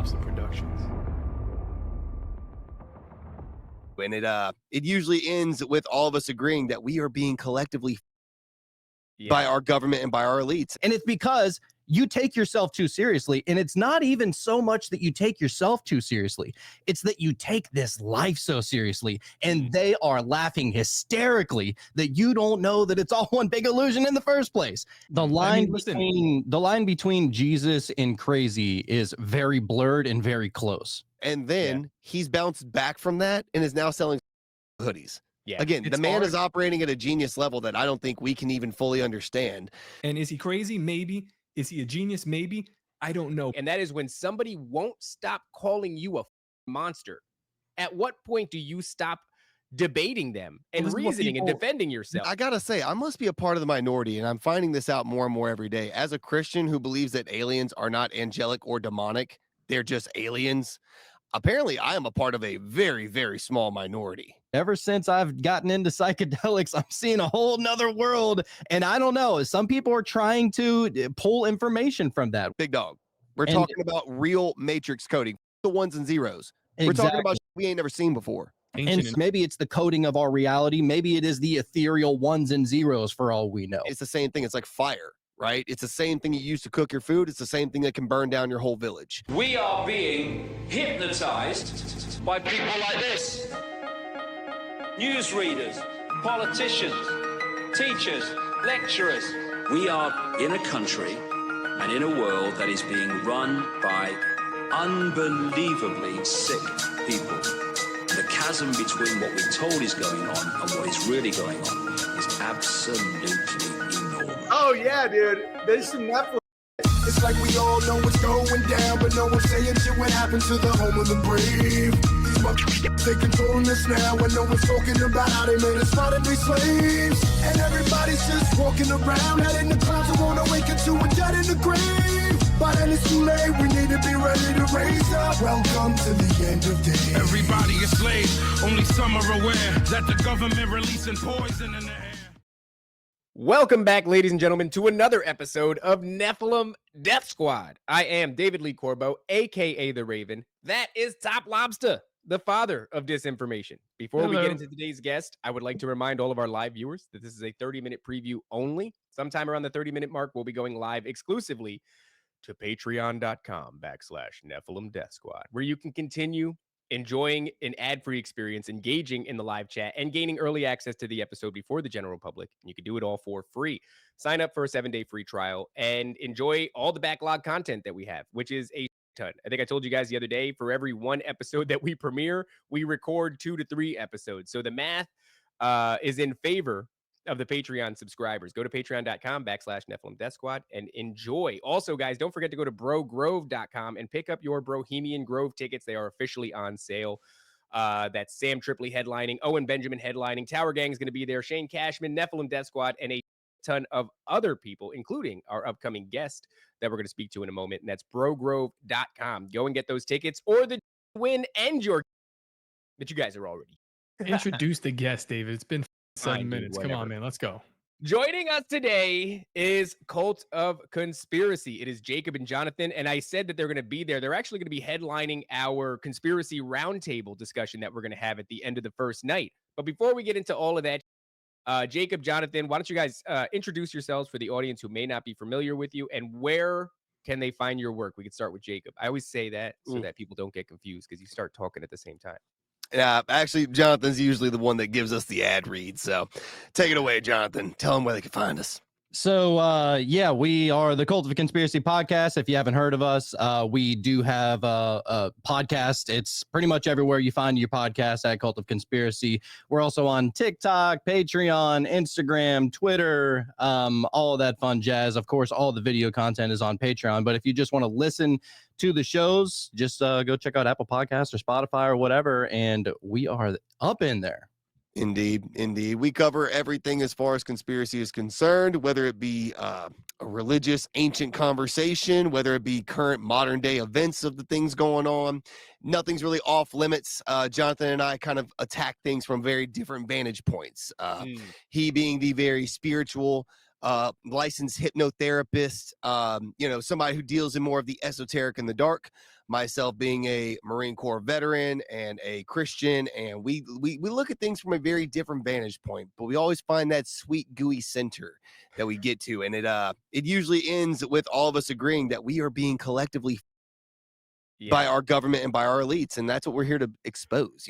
Lobster Productions. And it usually ends with all of us agreeing that we are being collectively by our government and by our elites. And it's because you take yourself too seriously. And it's not even so much that you take yourself too seriously. It's that you take this life so seriously. And they are laughing hysterically that you don't know that it's all one big illusion in the first place. The line between Jesus and crazy is very blurred and very close. And then he's bounced back from that and is now selling hoodies. Yeah. Again, the man is operating at a genius level that I don't think we can even fully understand. And is he crazy? Maybe. Is he a genius? Maybe. I don't know. And that is when somebody won't stop calling you a monster. At what point do you stop debating them and reasoning and defending yourself? I gotta say, I must be a part of the minority, and I'm finding this out more and more every day. As a Christian who believes that aliens are not angelic or demonic, they're just aliens. Apparently, I am a part of a very, very small minority. Ever since I've gotten into psychedelics, I'm seeing a whole nother world. And I don't know, some people are trying to pull information from that. Big dog. We're talking about real matrix coding, the ones and zeros. Exactly. We're talking about shit we ain't never seen before. And maybe it's the coding of our reality. Maybe it is the ethereal ones and zeros for all we know. It's the same thing. It's like fire. Right? It's the same thing you use to cook your food. It's the same thing that can burn down your whole village. We are being hypnotized by people like this. Newsreaders, politicians, teachers, lecturers. We are in a country and in a world that is being run by unbelievably sick people. The chasm between what we're told is going on and what is really going on is absolutely enormous. Oh yeah, dude. There's some Nephilim. It's like we all know what's going down, but no one's saying shit what happened to the home of the brave. These motherfuckers, they controlling us now, and no one's talking about how they made us fight and be slaves. And everybody's just walking around, heading the clouds and wanna wake up to a dead in the grave. But then it's too late, we need to be ready to raise up. Welcome to the end of days. Everybody is slaves, only some are aware that the government releasing poison in the air. Welcome back, ladies and gentlemen, to another episode of Nephilim Death Squad. I am David Lee Corbo, a.k.a. The Raven. That is Top Lobster, the father of disinformation. Before we get into today's guest, I would like to remind all of our live viewers that this is a 30-minute preview only. Sometime around the 30-minute mark, we'll be going live exclusively to patreon.com/Nephilim Death Squad, where you can continue enjoying an ad-free experience, engaging in the live chat, and gaining early access to the episode before the general public. And you can do it all for free. Sign up for a 7-day free trial and enjoy all the backlog content that we have, which is a ton. I think I told you guys the other day, for every one episode that we premiere, we record 2 to 3 episodes. So the math is in favor of the Patreon subscribers. Go to patreon.com/Nephilim Death Squad and enjoy. Also, guys, don't forget to go to brogrove.com and pick up your Bohemian Grove tickets. They are officially on sale. That's Sam Tripoli headlining, Owen Benjamin headlining, Tower Gang is going to be there, Shane Cashman, Nephilim Death Squad, and a ton of other people, including our upcoming guest that we're going to speak to in a moment, and that's brogrove.com. Go and get those tickets, or the win and your that you guys are already. Introduce the guest, David. It's been 7 minutes. Come on, man. Let's go. Joining us today is Cult of Conspiracy. It is Jacob and Jonathan, and I said that they're going to be there. They're actually going to be headlining our conspiracy roundtable discussion that we're going to have at the end of the first night. But before we get into all of that, Jacob, Jonathan, why don't you guys introduce yourselves for the audience who may not be familiar with you, and where can they find your work? We could start with Jacob. I always say that so that people don't get confused because you start talking at the same time. Yeah, actually, Jonathan's usually the one that gives us the ad read. So take it away, Jonathan. Tell them where they can find us. So, yeah, we are the Cult of Conspiracy podcast. If you haven't heard of us, we do have a podcast. It's pretty much everywhere you find your podcast at Cult of Conspiracy. We're also on TikTok, Patreon, Instagram, Twitter, all of that fun jazz. Of course, all the video content is on Patreon. But if you just want to listen to the shows, just go check out Apple Podcasts or Spotify or whatever. And we are up in there. Indeed, indeed. We cover everything as far as conspiracy is concerned, whether it be a religious, ancient conversation, whether it be current modern day events of the things going on. Nothing's really off limits. Jonathan and I kind of attack things from very different vantage points. He being the very spiritual, licensed hypnotherapist, somebody who deals in more of the esoteric and the dark, myself being a Marine Corps veteran and a Christian, and we look at things from a very different vantage point, but we always find that sweet gooey center that we get to, and it usually ends with all of us agreeing that we are being collectively by our government and by our elites, and that's what we're here to expose.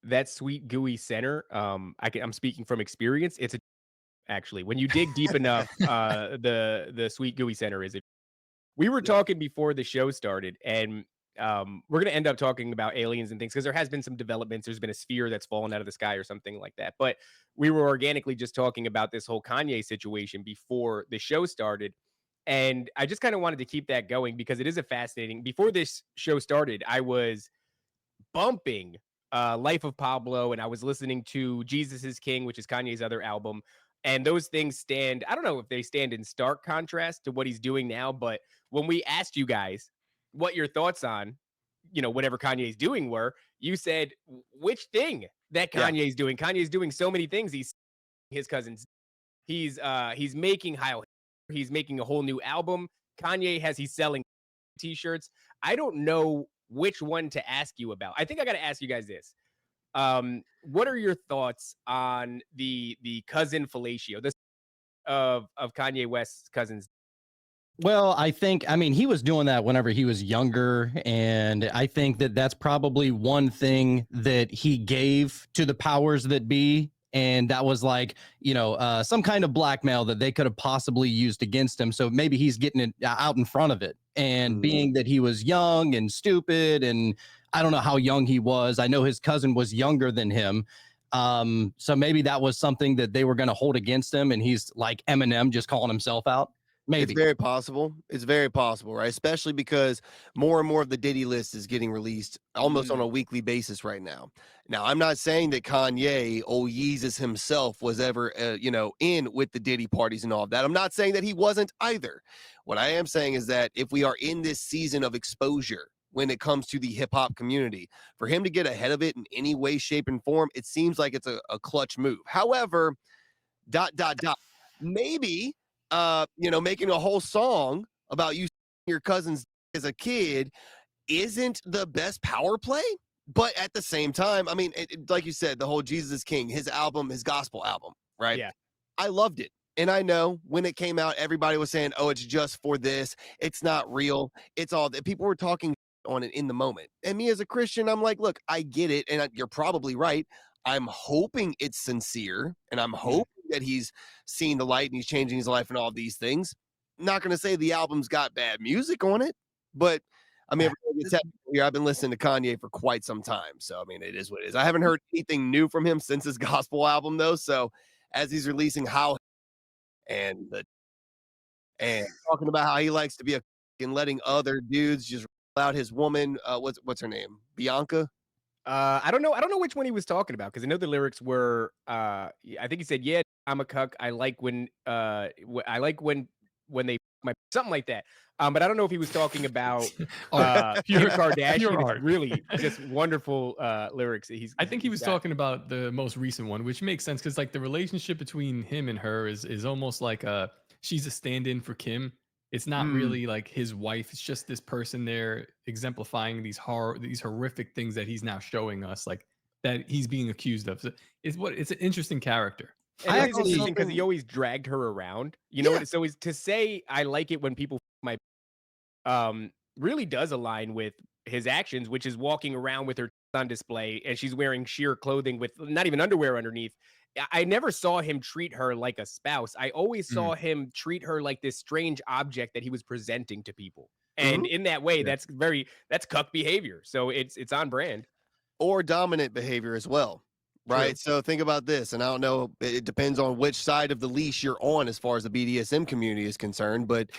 That sweet gooey center, I'm speaking from experience. It's actually, when you dig deep enough, the sweet gooey center is it. We were talking before the show started, and we're going to end up talking about aliens and things because there has been some developments. There's been a sphere that's fallen out of the sky or something like that. But we were organically just talking about this whole Kanye situation before the show started. And I just kind of wanted to keep that going because it is a fascinating. Before this show started, I was bumping Life of Pablo, and I was listening to Jesus is King, which is Kanye's other album. And those things stand, I don't know if they stand in stark contrast to what he's doing now, but when we asked you guys what your thoughts on, whatever Kanye's doing were, you said which thing that Kanye's doing. Kanye's doing so many things. He's his cousins. He's making he's making a whole new album. He's selling t-shirts. I don't know which one to ask you about. I think I got to ask you guys this. What are your thoughts on the cousin fellatio, this of Kanye West's cousins? Well, I mean, he was doing that whenever he was younger. And I think that that's probably one thing that he gave to the powers that be. And that was like, some kind of blackmail that they could have possibly used against him. So maybe he's getting it out in front of it. And being that he was young and stupid, and I don't know how young he was. I know his cousin was younger than him. So maybe that was something that they were going to hold against him. And he's like Eminem just calling himself out. Maybe. It's very possible. It's very possible, right? Especially because more and more of the Diddy list is getting released almost on a weekly basis right now. Now, I'm not saying that Kanye, Yeezus himself, was ever, in with the Diddy parties and all of that. I'm not saying that he wasn't either. What I am saying is that if we are in this season of exposure when it comes to the hip hop community, for him to get ahead of it in any way, shape, and form, it seems like it's a clutch move. However, maybe making a whole song about you your cousins as a kid isn't the best power play. But at the same time, I mean, like you said, the whole Jesus is King, his album, his gospel album, right? Yeah. I loved it. And I know when it came out, everybody was saying, oh, it's just for this. It's not real. It's all that. People were talking on it in the moment. And me as a Christian, I'm like, look, I get it. And you're probably right. I'm hoping it's sincere. And I'm hoping that he's seen the light and he's changing his life and all these things. Not going to say the album's got bad music on it, but I mean, I've been listening to Kanye for quite some time. So, I mean, it is what it is. I haven't heard anything new from him since his gospel album, though. So, as he's releasing and talking about how he likes to be and letting other dudes just out his woman, what's her name? Bianca? I don't know which one he was talking about because I know the lyrics were I think he said, "Yeah, I'm a cuck. I like when they something like that." But I don't know if he was talking about Kim Kardashian. Really just wonderful lyrics. I think he was talking about the most recent one, which makes sense because like the relationship between him and her is almost like she's a stand-in for Kim. It's not really like his wife. It's just this person there exemplifying these horrific things that he's now showing us, like that he's being accused of. So it's an interesting character. And it's interesting because he always dragged her around. So to say I like it when people really does align with his actions, which is walking around with her on display and she's wearing sheer clothing with not even underwear underneath. I never saw him treat her like a spouse. I always saw him treat her like this strange object that he was presenting to people. And in that way, that's cuck behavior. So it's on brand. Or dominant behavior as well. Right. True. So think about this. And I don't know, it depends on which side of the leash you're on as far as the BDSM community is concerned, but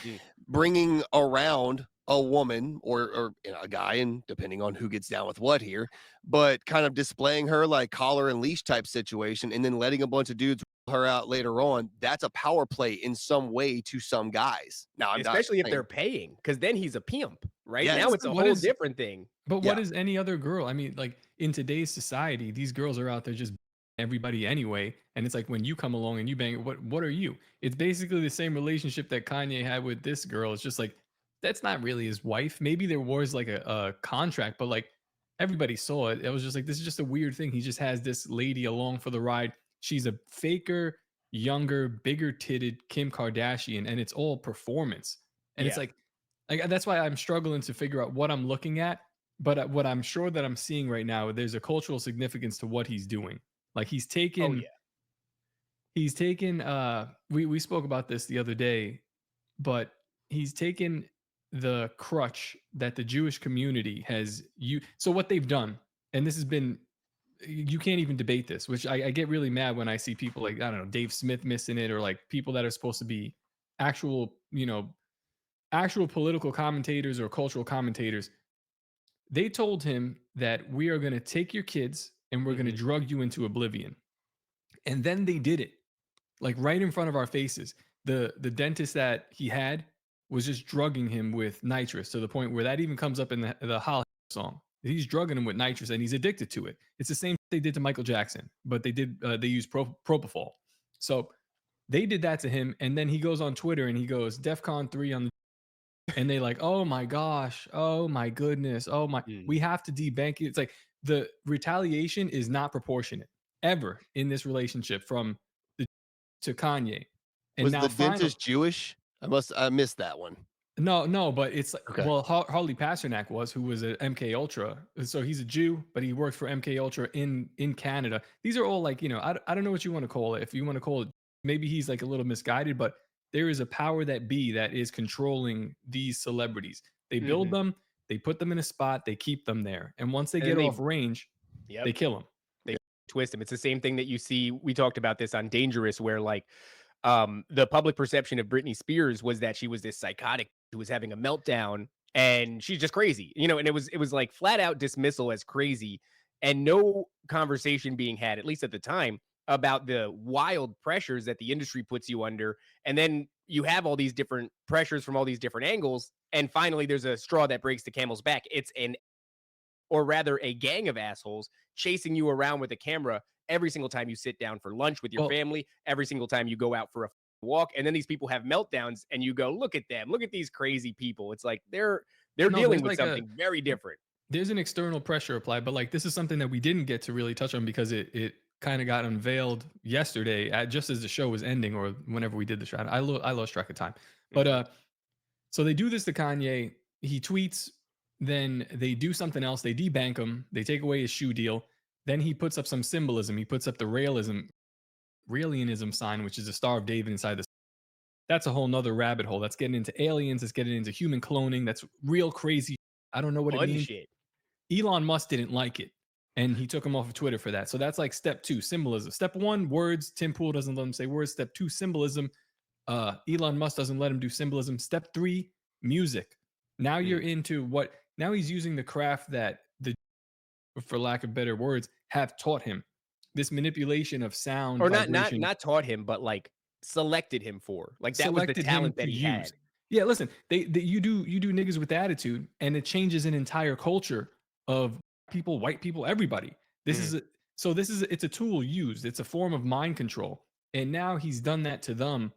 bringing around a woman or a guy, and depending on who gets down with what here, but kind of displaying her like collar and leash type situation and then letting a bunch of dudes her out later on, that's a power play in some way to some guys. Now, especially if they're paying, because then he's a pimp, right? Yes. Now it's a whole different thing. But what is any other girl? I mean, like in today's society, these girls are out there just everybody anyway. And it's like when you come along and you bang, what are you? It's basically the same relationship that Kanye had with this girl. It's just like that's not really his wife. Maybe there was like a contract, but like everybody saw it. It was just like this is just a weird thing. He just has this lady along for the ride. She's a faker, younger, bigger titted Kim Kardashian, and it's all performance. And it's Yeah. like that's why I'm struggling to figure out what I'm looking at. But what I'm sure that I'm seeing right now, there's a cultural significance to what he's doing. Like he's Oh taken, yeah. he's taken. We spoke about this the other day, but he's taken the crutch that the Jewish community has. So what they've done, and this has been, you can't even debate this. Which I get really mad when I see people like I don't know Dave Smith missing it, or like people that are supposed to be actual, actual political commentators or cultural commentators. They told him that we are going to take your kids and we're going to drug you into oblivion. And then they did it, like right in front of our faces. The dentist that he had was just drugging him with nitrous to the point where that even comes up in the Holly song. He's drugging him with nitrous and he's addicted to it. It's the same they did to Michael Jackson, but they used propofol. So they did that to him, and then he goes on Twitter and he goes DEFCON 3 on the and they like, oh my gosh, oh my goodness, oh my, we have to debank it. It's like the retaliation is not proportionate ever in this relationship from the to Kanye. And Was now the finally, dentist Jewish? I missed that one. no, but it's like, Okay. well, Harley Pasternak who was a MK Ultra, so he's a Jew, but he worked for MK Ultra in Canada. These are all like, I don't know what you want to call it. If you want to call it, maybe he's like a little misguided, but there is a power that be that is controlling these celebrities. They build them, they put them in a spot, they keep them there, and once they And get then off range, they kill them. They twist him. It's the same thing that you see. We talked about this on Dangerous, where like the public perception of Britney Spears was that she was this psychotic who was having a meltdown and she's just crazy, and it was like flat out dismissal as crazy and no conversation being had, at least at the time, about the wild pressures that the industry puts you under. And then you have all these different pressures from all these different angles. And finally, there's a straw that breaks the camel's back. It's or rather a gang of assholes chasing you around with a camera every single time you sit down for lunch with your family, every single time you go out for a walk. And then these people have meltdowns and you go, look at them, look at these crazy people. It's like they're dealing with something very different. There's an external pressure applied, but like this is something that we didn't get to really touch on because it kind of got unveiled yesterday just as the show was ending or whenever we did the show. I lost track of time. But so they do this to Kanye. He tweets, then they do something else. They debank him. They take away his shoe deal. Then he puts up some symbolism. He puts up the Raelianism sign, which is a Star of David inside the. That's a whole nother rabbit hole. That's getting into aliens. It's getting into human cloning. That's real crazy. I don't know what it means. Shit. Elon Musk didn't like it, and he took him off of Twitter for that. So that's like step 2, symbolism. Step 1, words. Tim Pool doesn't let him say words. Step 2, symbolism. Elon Musk doesn't let him do symbolism. Step 3, music. Now you're into what? Now he's using the craft that for lack of better words, have taught him. This manipulation of sound, or not taught him, but like selected him for. Like that was the talent that he had. Yeah, listen, you do niggas with attitude, and it changes an entire culture of people, white people, everybody. It's a tool used. It's a form of mind control, and now he's done that to them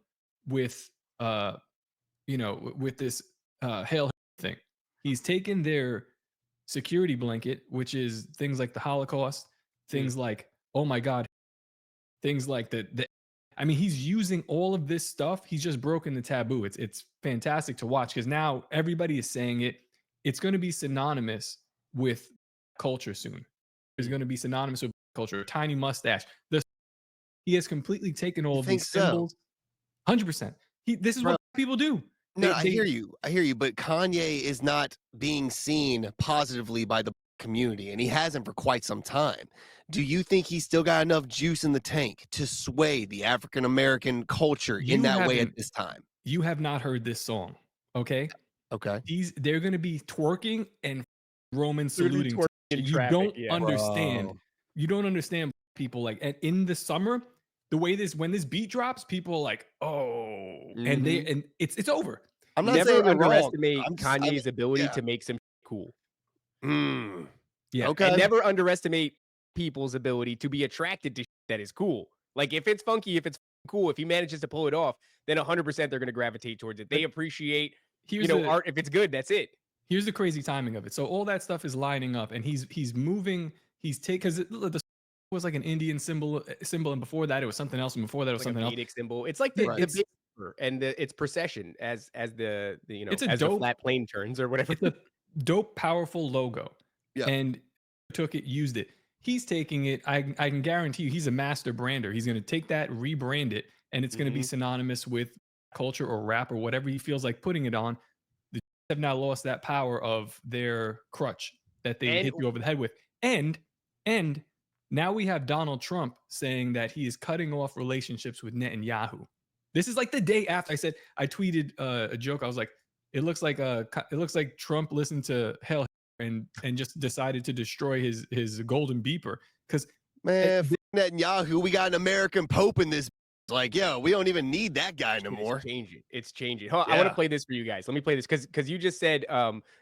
with with this Hail thing. He's taken their security blanket, which is things like the Holocaust, things like, oh my God, things like I mean, he's using all of this stuff. He's just broken the taboo. It's fantastic to watch because now everybody is saying it. It's going to be synonymous with culture soon. It's going to be synonymous with culture. Tiny mustache. He has completely taken all of these symbols. 100%. This is what people do. No, I hear you, but Kanye is not being seen positively by the community, and he hasn't for quite some time. Do you think he's still got enough juice in the tank to sway the African American culture in that way at this time? You have not heard this song, okay? Okay. They're going to be twerking and Roman saluting. You don't understand. You don't understand people like, and in the summer, the way when this beat drops, people are like, oh, and it's over. I'm not saying underestimate Kanye's ability to make some cool. Yeah. Okay. And never underestimate people's ability to be attracted to that is cool. Like if it's funky, if it's cool, if he manages to pull it off, then 100% they're going to gravitate towards it. They appreciate, art. If it's good, that's it. Here's the crazy timing of it. So all that stuff is lining up, and he's moving. He's taking, because the was like an Indian symbol, and before that it was something else, and before that it was like something else. Vedic symbol. It's like the big and its procession as the it's a as dope, the flat plane turns or whatever. It's a dope, powerful logo. Yeah. And took it, used it. He's taking it. I can guarantee you, he's a master brander. He's going to take that, rebrand it, and it's going to be synonymous with culture or rap or whatever he feels like putting it on. The have now lost that power of their crutch that they hit you over the head with. And now we have Donald Trump saying that he is cutting off relationships with Netanyahu. This is like the day after I tweeted a joke. I was like, it looks like Trump listened to Hell and just decided to destroy his golden beeper. Because man, Netanyahu, we got an American Pope in this. Like, yo, we don't even need that guy no more. It's changing. Hold on, I want to play this for you guys. Let me play this because you just said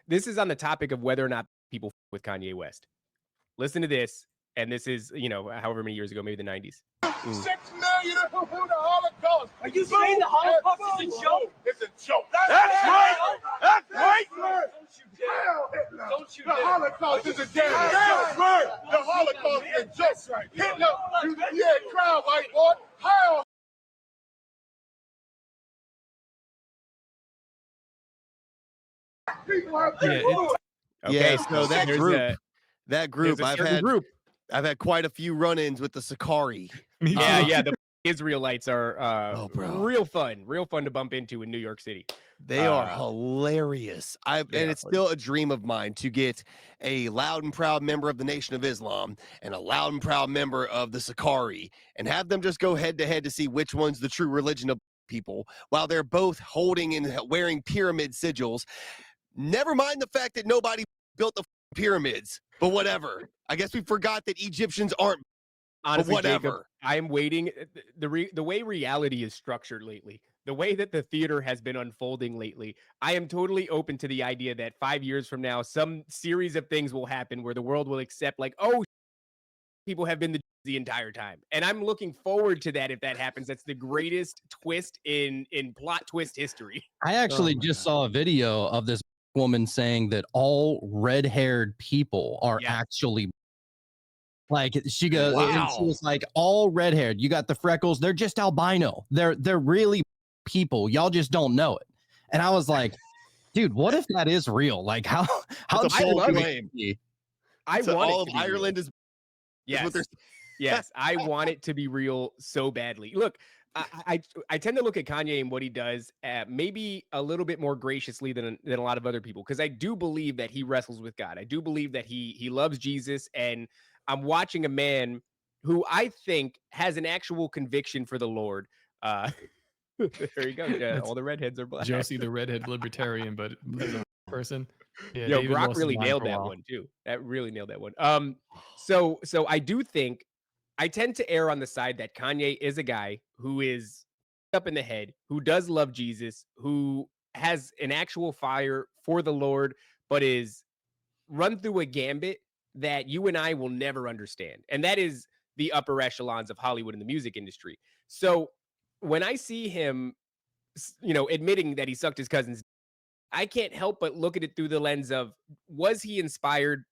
this is on the topic of whether or not people with Kanye West. Listen to this, and this is however many years ago, maybe the 90s. 6 million who the Holocaust. Are you saying the Holocaust is a joke? It's a joke. That's right. That's right. Don't you the Holocaust is a damn joke. The Holocaust is a joke. Hitler, crowd white boy. How? People have Okay, so that group, I've had quite a few run-ins with the Sakari. Yeah, the Israelites are real fun to bump into in New York City. They are hilarious. And it's still a dream of mine to get a loud and proud member of the Nation of Islam and a loud and proud member of the Sakari and have them just go head to head to see which one's the true religion of people while they're both holding and wearing pyramid sigils. Never mind the fact that nobody built the pyramids, but whatever. I guess we forgot that Egyptians aren't. Honestly, but whatever. Jacob, I'm waiting. The way reality is structured lately, the way that the theater has been unfolding lately, I am totally open to the idea that 5 years from now, some series of things will happen where the world will accept, like, oh, people have been the entire time. And I'm looking forward to that if that happens. That's the greatest twist in plot twist history. I actually just saw a video of this woman saying that all red-haired people are actually like, she goes, she was like, all red-haired, you got the freckles, they're just albino, they're really people, y'all just don't know it. And I was like, dude, what if that is real? Like, how I want all of Ireland is yes, I want it to be real so badly. Look, I tend to look at Kanye and what he does maybe a little bit more graciously than a lot of other people, because I do believe that he wrestles with God. I do believe that he loves Jesus, and I'm watching a man who I think has an actual conviction for the Lord. There you go. All the redheads are black. Josie, the redhead libertarian, but as a person. Yeah, Yo, David Brock really nailed that one too. That really nailed that one. So I do think I tend to err on the side that Kanye is a guy who is up in the head, who does love Jesus, who has an actual fire for the Lord, but is run through a gambit that you and I will never understand. And that is the upper echelons of Hollywood and the music industry. So when I see him, admitting that he sucked his cousin's, I can't help but look at it through the lens of, was he inspired?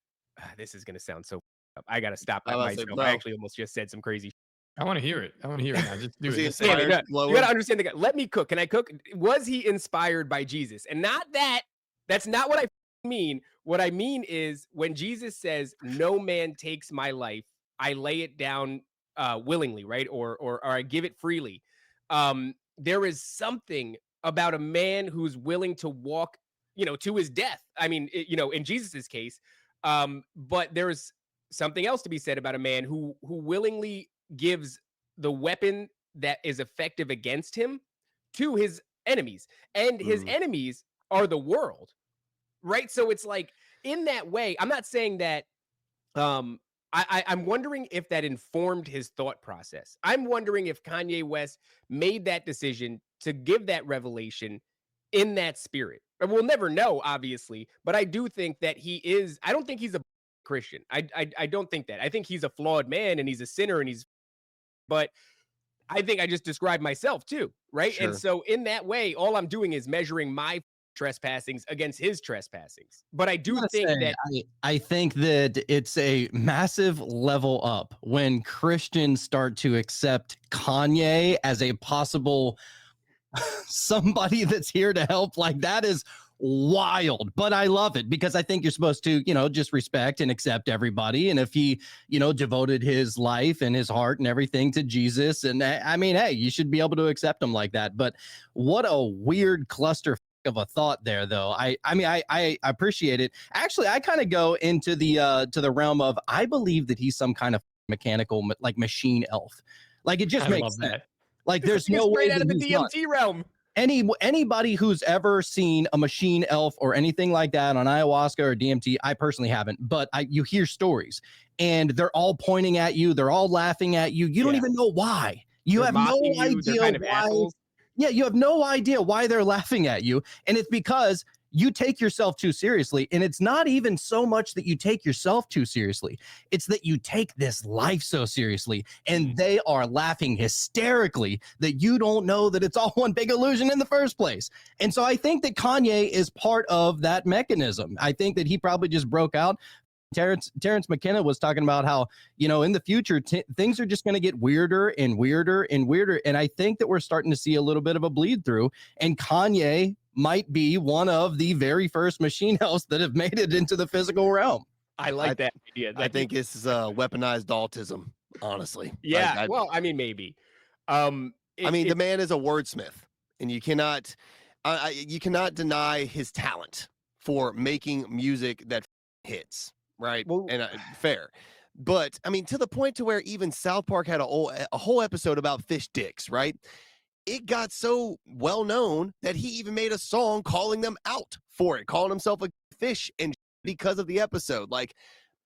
This is going to sound so up. I got to stop myself. I actually almost just said some crazy. I want to hear it. Now. Just do it. You got to understand the guy. Let me cook. Can I cook? Was he inspired by Jesus? And not that. That's not what I mean. What I mean is when Jesus says, "No man takes my life, I lay it down willingly," right? Or I give it freely. There is something about a man who's willing to walk, to his death. I mean, in Jesus's case, but there's something else to be said about a man who willingly gives the weapon that is effective against him to his enemies, and his enemies are the world, right? So it's like, in that way, I'm not saying that. I'm wondering if that informed his thought process. I'm wondering if Kanye West made that decision to give that revelation in that spirit. And we'll never know, obviously, but I do think that he is. I don't think he's a Christian. I don't think that. I think he's a flawed man, and he's a sinner, and he's but I think I just described myself too, right? Sure. And so in that way, all I'm doing is measuring my trespassings against his trespassings. But I do think that I think that it's a massive level up when Christians start to accept Kanye as a possible somebody that's here to help. Like, that is wild, but I love it because I think you're supposed to, just respect and accept everybody. And if he, devoted his life and his heart and everything to Jesus, and I mean, hey, you should be able to accept him like that. But what a weird cluster of a thought there, though. I mean, I appreciate it. Actually, I kind of go into the realm of, I believe that he's some kind of mechanical, like, machine elf. Like, it just makes sense. That. Like, there's no way out of the that he's not. DMT realm. Anybody who's ever seen a machine elf or anything like that on ayahuasca or DMT, I personally haven't, but you hear stories and they're all pointing at you. They're all laughing at you. You don't even know why. They're have no mocking you. They're idea kind of why. assholes. Yeah, you have no idea why they're laughing at you. And it's because you take yourself too seriously. And it's not even so much that you take yourself too seriously. It's that you take this life so seriously. And they are laughing hysterically that you don't know that it's all one big illusion in the first place. And so I think that Kanye is part of that mechanism. I think that he probably just broke out. Terrence McKenna was talking about how, in the future, things are just going to get weirder and weirder and weirder. And I think that we're starting to see a little bit of a bleed through. And Kanye might be one of the very first machine elves that have made it into the physical realm. I like that idea. I think this is weaponized autism, honestly. Yeah. Well, I mean, maybe. The man is a wordsmith, and you cannot deny his talent for making music that hits. Right. Well, and fair. But I mean, to the point to where even South Park had a whole episode about fish dicks, right? It got so well known that he even made a song calling them out for it, calling himself a fish, and because of the episode. Like,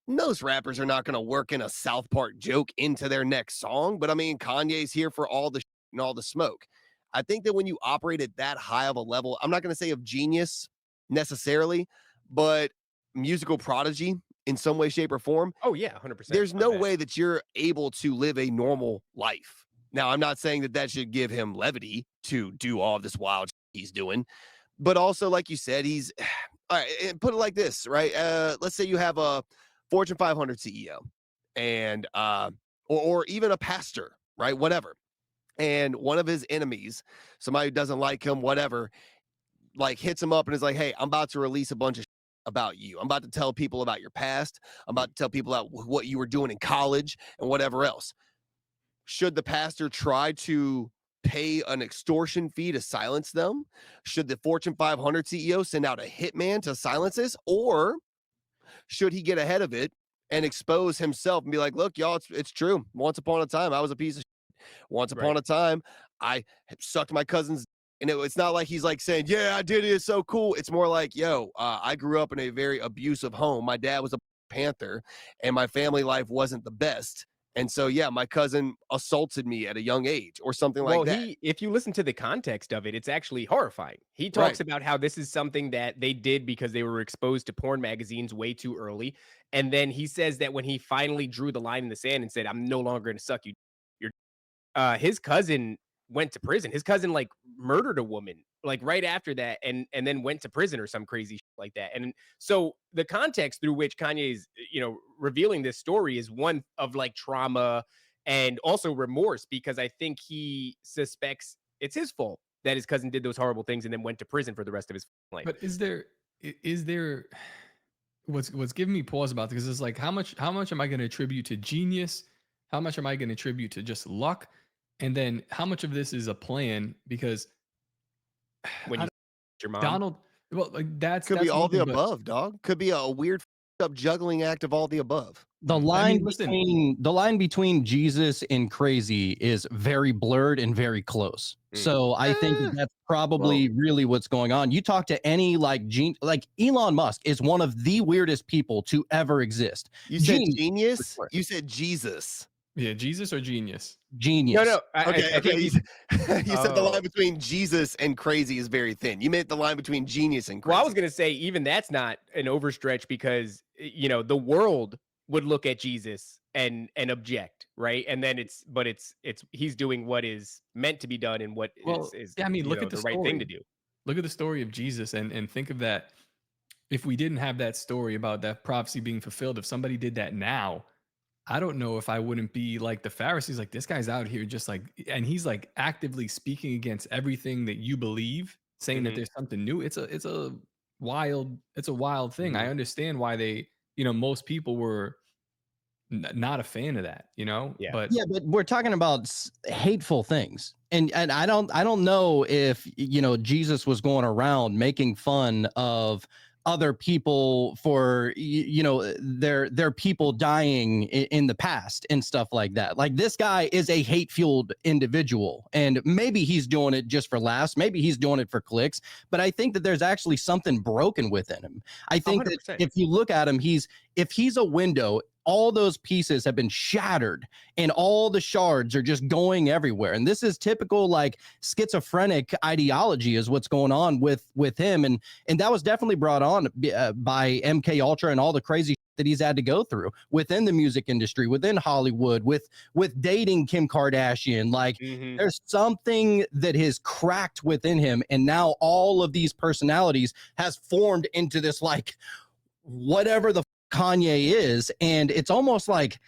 most rappers are not going to work in a South Park joke into their next song, but I mean, Kanye's here for all the and all the smoke. I think that when you operate at that high of a level, I'm not going to say of genius necessarily, but musical prodigy in some way, shape, or form. Oh yeah, 100%. There's no way that you're able to live a normal life. Now, I'm not saying that should give him levity to do all of this wild shit he's doing, but also, like you said, he's all right. Put it like this, right? Let's say you have a Fortune 500 CEO, and or even a pastor, right? Whatever, and one of his enemies, somebody who doesn't like him, whatever, like hits him up and is like, "Hey, I'm about to release a bunch of about you. I'm about to tell people about your past. I'm about to tell people about what you were doing in college and whatever else." Should the pastor try to pay an extortion fee to silence them? Should the Fortune 500 CEO send out a hitman to silence this? Or should he get ahead of it and expose himself and be like, "Look, y'all, it's true. Once upon a time, I was a piece of shit. Once upon a time, I sucked my cousin's." And it's not like he's like saying, "Yeah, I did it. It's so cool." It's more like, "Yo, I grew up in a very abusive home. My dad was a Panther, and my family life wasn't the best. And so, yeah, my cousin assaulted me at a young age," or something like that. If you listen to the context of it, it's actually horrifying. He talks about how this is something that they did because they were exposed to porn magazines way too early. And then he says that when he finally drew the line in the sand and said, "I'm no longer going to suck you," his cousin went to prison. His cousin like murdered a woman like right after that, and then went to prison or some crazy shit like that. And so the context through which Kanye's revealing this story is one of like trauma and also remorse, because I think he suspects it's his fault that his cousin did those horrible things and then went to prison for the rest of his life. But is there what's giving me pause about this? Because it's like, how much am I going to attribute to genius? How much am I going to attribute to just luck? And then how much of this is a plan? Because when you your mom, Donald, well, like that's be all the one thing, but above, dog. Could be a weird up juggling act of all the above. The line between Jesus and crazy is very blurred and very close. So I think that's probably really what's going on. You talk to any like Elon Musk is one of the weirdest people to ever exist. You said genius? You said Jesus. Yeah, Jesus or genius? Genius. No, I think you said the line between Jesus and crazy is very thin. You meant the line between genius and crazy. Well, I was going to say even that's not an overstretch, because the world would look at Jesus and object, right? And then it's he's doing what is meant to be done and what Well, is yeah, I mean, look at the the right thing to story. do. Look at the story of Jesus and think of that. If we didn't have that story about that prophecy being fulfilled, if somebody did that now, I don't know if I wouldn't be like the Pharisees, like this guy's out here just like, and he's like actively speaking against everything that you believe, saying that Mhm. there's something new. It's a wild thing. I Mhm. understand why they, most people were not a fan of that, Yeah. but Yeah, but we're talking about hateful things. And I don't know if Jesus was going around making fun of other people for their people dying in the past and stuff like that. Like, this guy is a hate-fueled individual, and maybe he's doing it just for laughs, maybe he's doing it for clicks, but I think that there's actually something broken within him. I think that 100%. if you look at him, if he's a window, all those pieces have been shattered and all the shards are just going everywhere. And this is typical like schizophrenic ideology is what's going on with him. And that was definitely brought on by MK Ultra and all the crazy that he's had to go through within the music industry, within Hollywood, with dating Kim Kardashian. Like, Mhm. there's something that has cracked within him. And now all of these personalities has formed into this, like, whatever the Kanye is, and it's almost like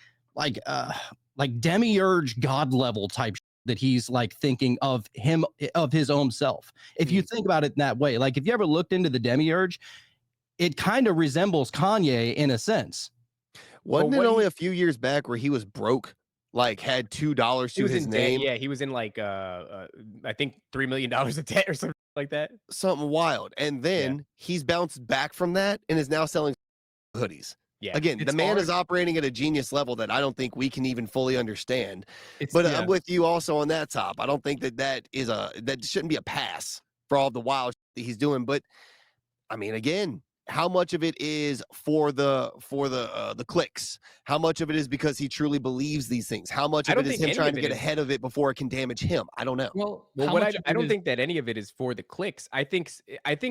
Demiurge God level type that he's like thinking of his own self. If you think about it in that way, like if you ever looked into the Demiurge, it kind of resembles Kanye in a sense. Wasn't Well, it what only he a few years back where he was broke, like had $2 he to was his in debt. name? Yeah, he was in like I think $3 million of debt or something like that. Something wild. And then he's bounced back from that and is now selling hoodies. Yeah. Again, the It's man hard. is operating at a genius level that I don't think we can even fully understand. It's But yeah. I'm with you also on that top. I don't think that shouldn't be a pass for all the wild that he's doing. But I mean, again, how much of it is for the clicks? How much of it is because he truly believes these things? How much I of it don't is think him any trying of to it get is. ahead of it before it can damage him? I don't know. Well, Well, how what much of I it don't is- think that any of it is for the clicks. I think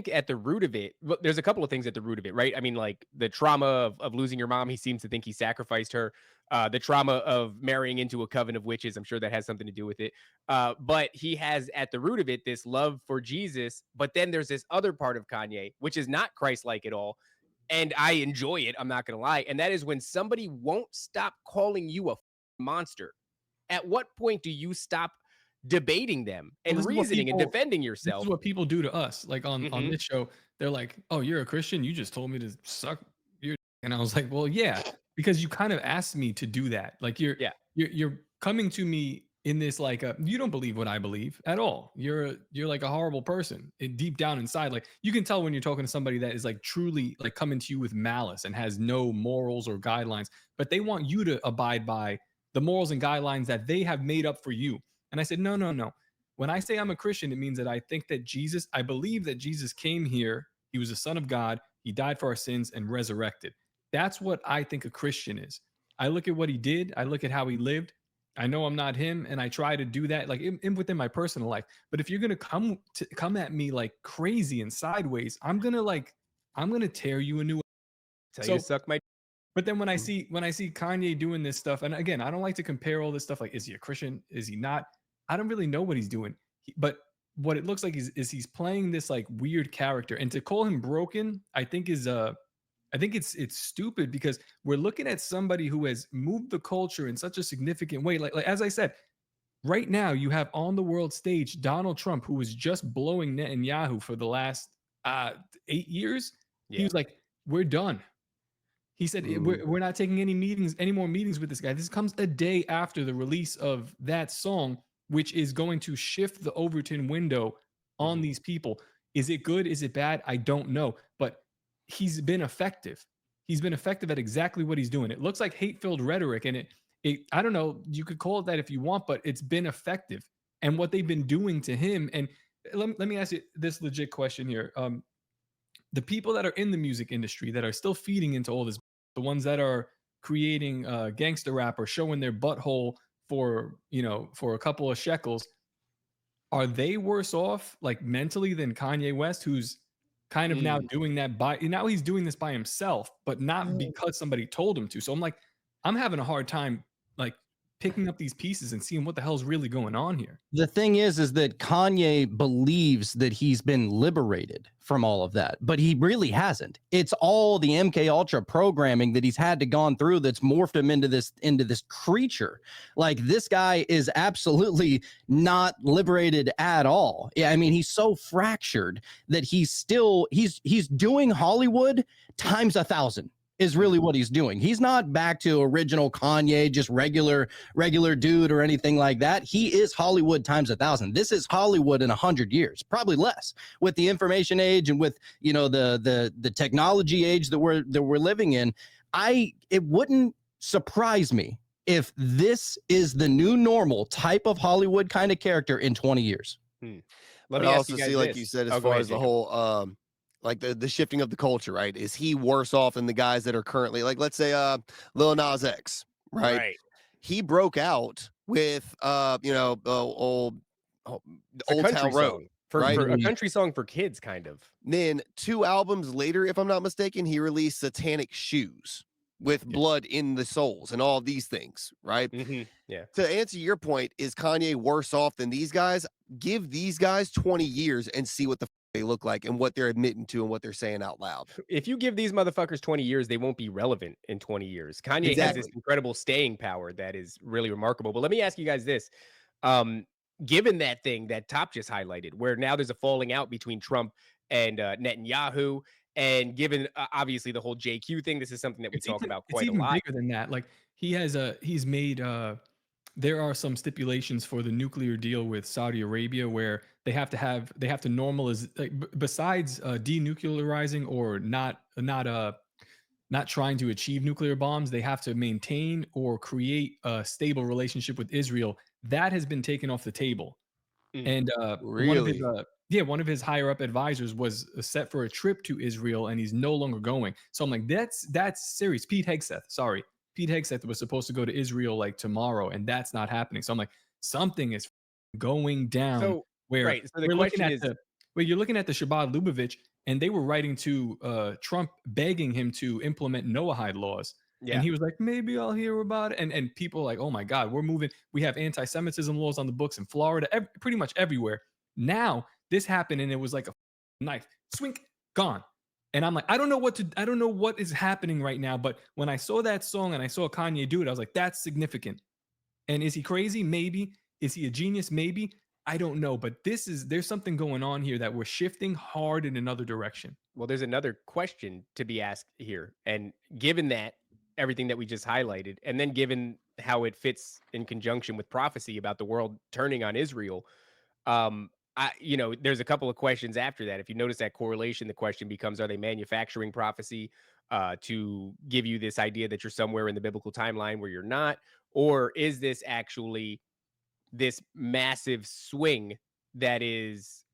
at the root of it, well, there's a couple of things at the root of it, right? I mean, like the trauma of losing your mom. He seems to think he sacrificed her. The trauma of marrying into a coven of witches. I'm sure that has something to do with it. But he has at the root of it this love for Jesus. But then there's this other part of Kanye, which is not Christ-like at all. And I enjoy it. I'm not going to lie. And that is when somebody won't stop calling you a monster. At what point do you stop debating them Well, and this is what reasoning and people defending this yourself? is what people do to us. Like on Mhm. this show, they're like, "Oh, you're a Christian. You just told me to suck your," and I was like, "Well, yeah, because you kind of asked me to do that. Like Yeah. you're coming to me in this like you don't believe what I believe at all. You're like a horrible person. Deep down inside, like you can tell when you're talking to somebody that is like truly like coming to you with malice and has no morals or guidelines, but they want you to abide by the morals and guidelines that they have made up for you." And I said, "No, no, no. When I say I'm a Christian, it means that I believe that Jesus came here. He was the Son of God. He died for our sins and resurrected. That's what I think a Christian is. I look at what he did, I look at how he lived. I know I'm not him, and I try to do that like within my personal life. But if you're gonna come at me like crazy and sideways, I'm gonna tear you a new. Tell you So to suck my. but then when I see Kanye doing this stuff, and again, I don't like to compare all this stuff. Like, is he a Christian? Is he not? I don't really know what he's doing. But what it looks like is he's playing this like weird character, and to call him broken, I think it's stupid because we're looking at somebody who has moved the culture in such a significant way. Like as I said, right now you have on the world stage Donald Trump, who was just blowing Netanyahu for the last 8 years. He Yeah. was like, "We're done." He said, we're not taking any more meetings with this guy. This comes a day after the release of that song, which is going to shift the Overton window on these people. Is it good? Is it bad? I don't know. But he's been effective. He's been effective at exactly what he's doing. It looks like hate-filled rhetoric, and I don't know, you could call it that if you want, but it's been effective. And what they've been doing to him, and let me ask you this legit question here. The people that are in the music industry that are still feeding into all this, the ones that are creating gangster rap or showing their butthole for a couple of shekels, are they worse off like mentally than Kanye West, who's kind of now doing that now he's doing this by himself, but not because somebody told him to. So I'm like, I'm having a hard time like picking up these pieces and seeing what the hell's really going on here. The thing is that Kanye believes that he's been liberated from all of that, but he really hasn't. It's all the MK Ultra programming that he's had to gone through that's morphed him into this creature. Like, this guy is absolutely not liberated at all. Yeah, I mean, he's so fractured that he's doing Hollywood times 1,000. Is really what he's doing. He's not back to original Kanye, just regular dude or anything like that. He is Hollywood times 1,000. This is Hollywood in 100 years, probably less, with the information age and with, you know, the technology age that we're living in. It wouldn't surprise me if this is the new normal type of Hollywood kind of character in 20 years. Let me also ask you guys see, like this. you said, as Go far ahead, as the Jacob. whole like the shifting of the culture, right? Is he worse off than the guys that are currently, like, let's say Lil Nas X, right? He broke out with old Town Road, for right? a country song for kids, kind of. Then 2 albums later, if I'm not mistaken, he released Satanic Shoes with blood in the soles and all these things, right? Yeah. To answer your point, is Kanye worse off than these guys? Give these guys 20 years and see what the they look like and what they're admitting to and what they're saying out loud. If you give these motherfuckers 20 years, they won't be relevant in 20 years. Kanye has this incredible staying power that is really remarkable. But let me ask you guys this. Given that thing that Top just highlighted, where now there's a falling out between Trump and Netanyahu, and given obviously the whole JQ thing, this is something that we talk about quite a lot. It's even bigger than that. Like, he's made there are some stipulations for the nuclear deal with Saudi Arabia where they have to normalize, like, besides denuclearizing or not trying to achieve nuclear bombs, they have to maintain or create a stable relationship with Israel. That has been taken off the table. And really? one of his higher up advisors was set for a trip to Israel, and he's no longer going. So I'm like, that's serious. Pete Hegseth was supposed to go to Israel like tomorrow, and that's not happening. So I'm like, something is going down. So where so the question is, where you're looking at the Shabbat Lubavitch, and they were writing to Trump begging him to implement Noahide laws. Yeah. And he was like, maybe I'll hear about it. And people like, oh my God, we're moving. We have anti-Semitism laws on the books in Florida, pretty much everywhere. Now this happened, and it was like a knife, swink, gone. And I'm like, I don't know what is happening right now. But when I saw that song and I saw Kanye do it, I was like, that's significant. And is he crazy? Maybe. Is he a genius? Maybe. I don't know. But there's something going on here that we're shifting hard in another direction. Well, there's another question to be asked here. And given that, everything that we just highlighted, and then given how it fits in conjunction with prophecy about the world turning on Israel, there's a couple of questions after that. If you notice that correlation, the question becomes, are they manufacturing prophecy to give you this idea that you're somewhere in the biblical timeline where you're not? Or is this actually this massive swing that is,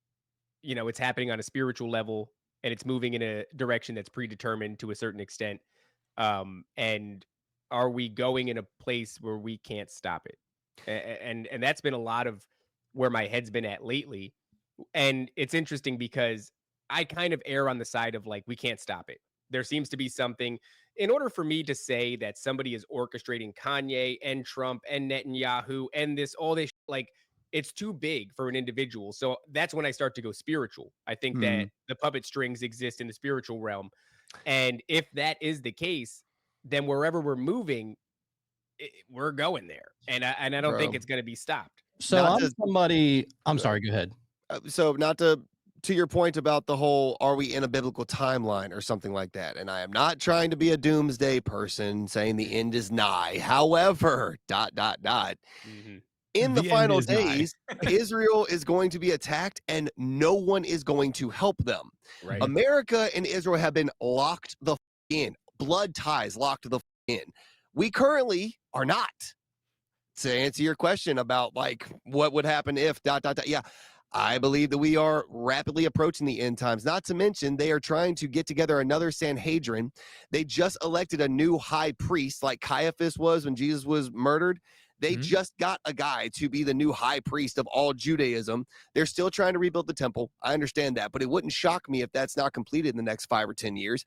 it's happening on a spiritual level, and it's moving in a direction that's predetermined to a certain extent? And are we going in a place where we can't stop it? And that's been a lot of where my head's been at lately. And it's interesting because I kind of err on the side of like, we can't stop it. There seems to be something, in order for me to say that somebody is orchestrating Kanye and Trump and Netanyahu and all this, like, it's too big for an individual. So that's when I start to go spiritual. I think that the puppet strings exist in the spiritual realm. And if that is the case, then wherever we're moving, we're going there. And I don't think it's going to be stopped. So I'm sorry, go ahead. So not to your point about the whole, are we in a biblical timeline or something like that? And I am not trying to be a doomsday person saying the end is nigh. However, ... In the final days, Israel is going to be attacked and no one is going to help them. Right. America and Israel have been locked the in. Blood ties locked the in. We currently are not. To answer your question about like what would happen if ... Yeah, I believe that we are rapidly approaching the end times. Not to mention, they are trying to get together another Sanhedrin. They just elected a new high priest like Caiaphas was when Jesus was murdered. They just got a guy to be the new high priest of all Judaism. They're still trying to rebuild the temple. I understand that, but it wouldn't shock me if that's not completed in the next 5 or 10 years.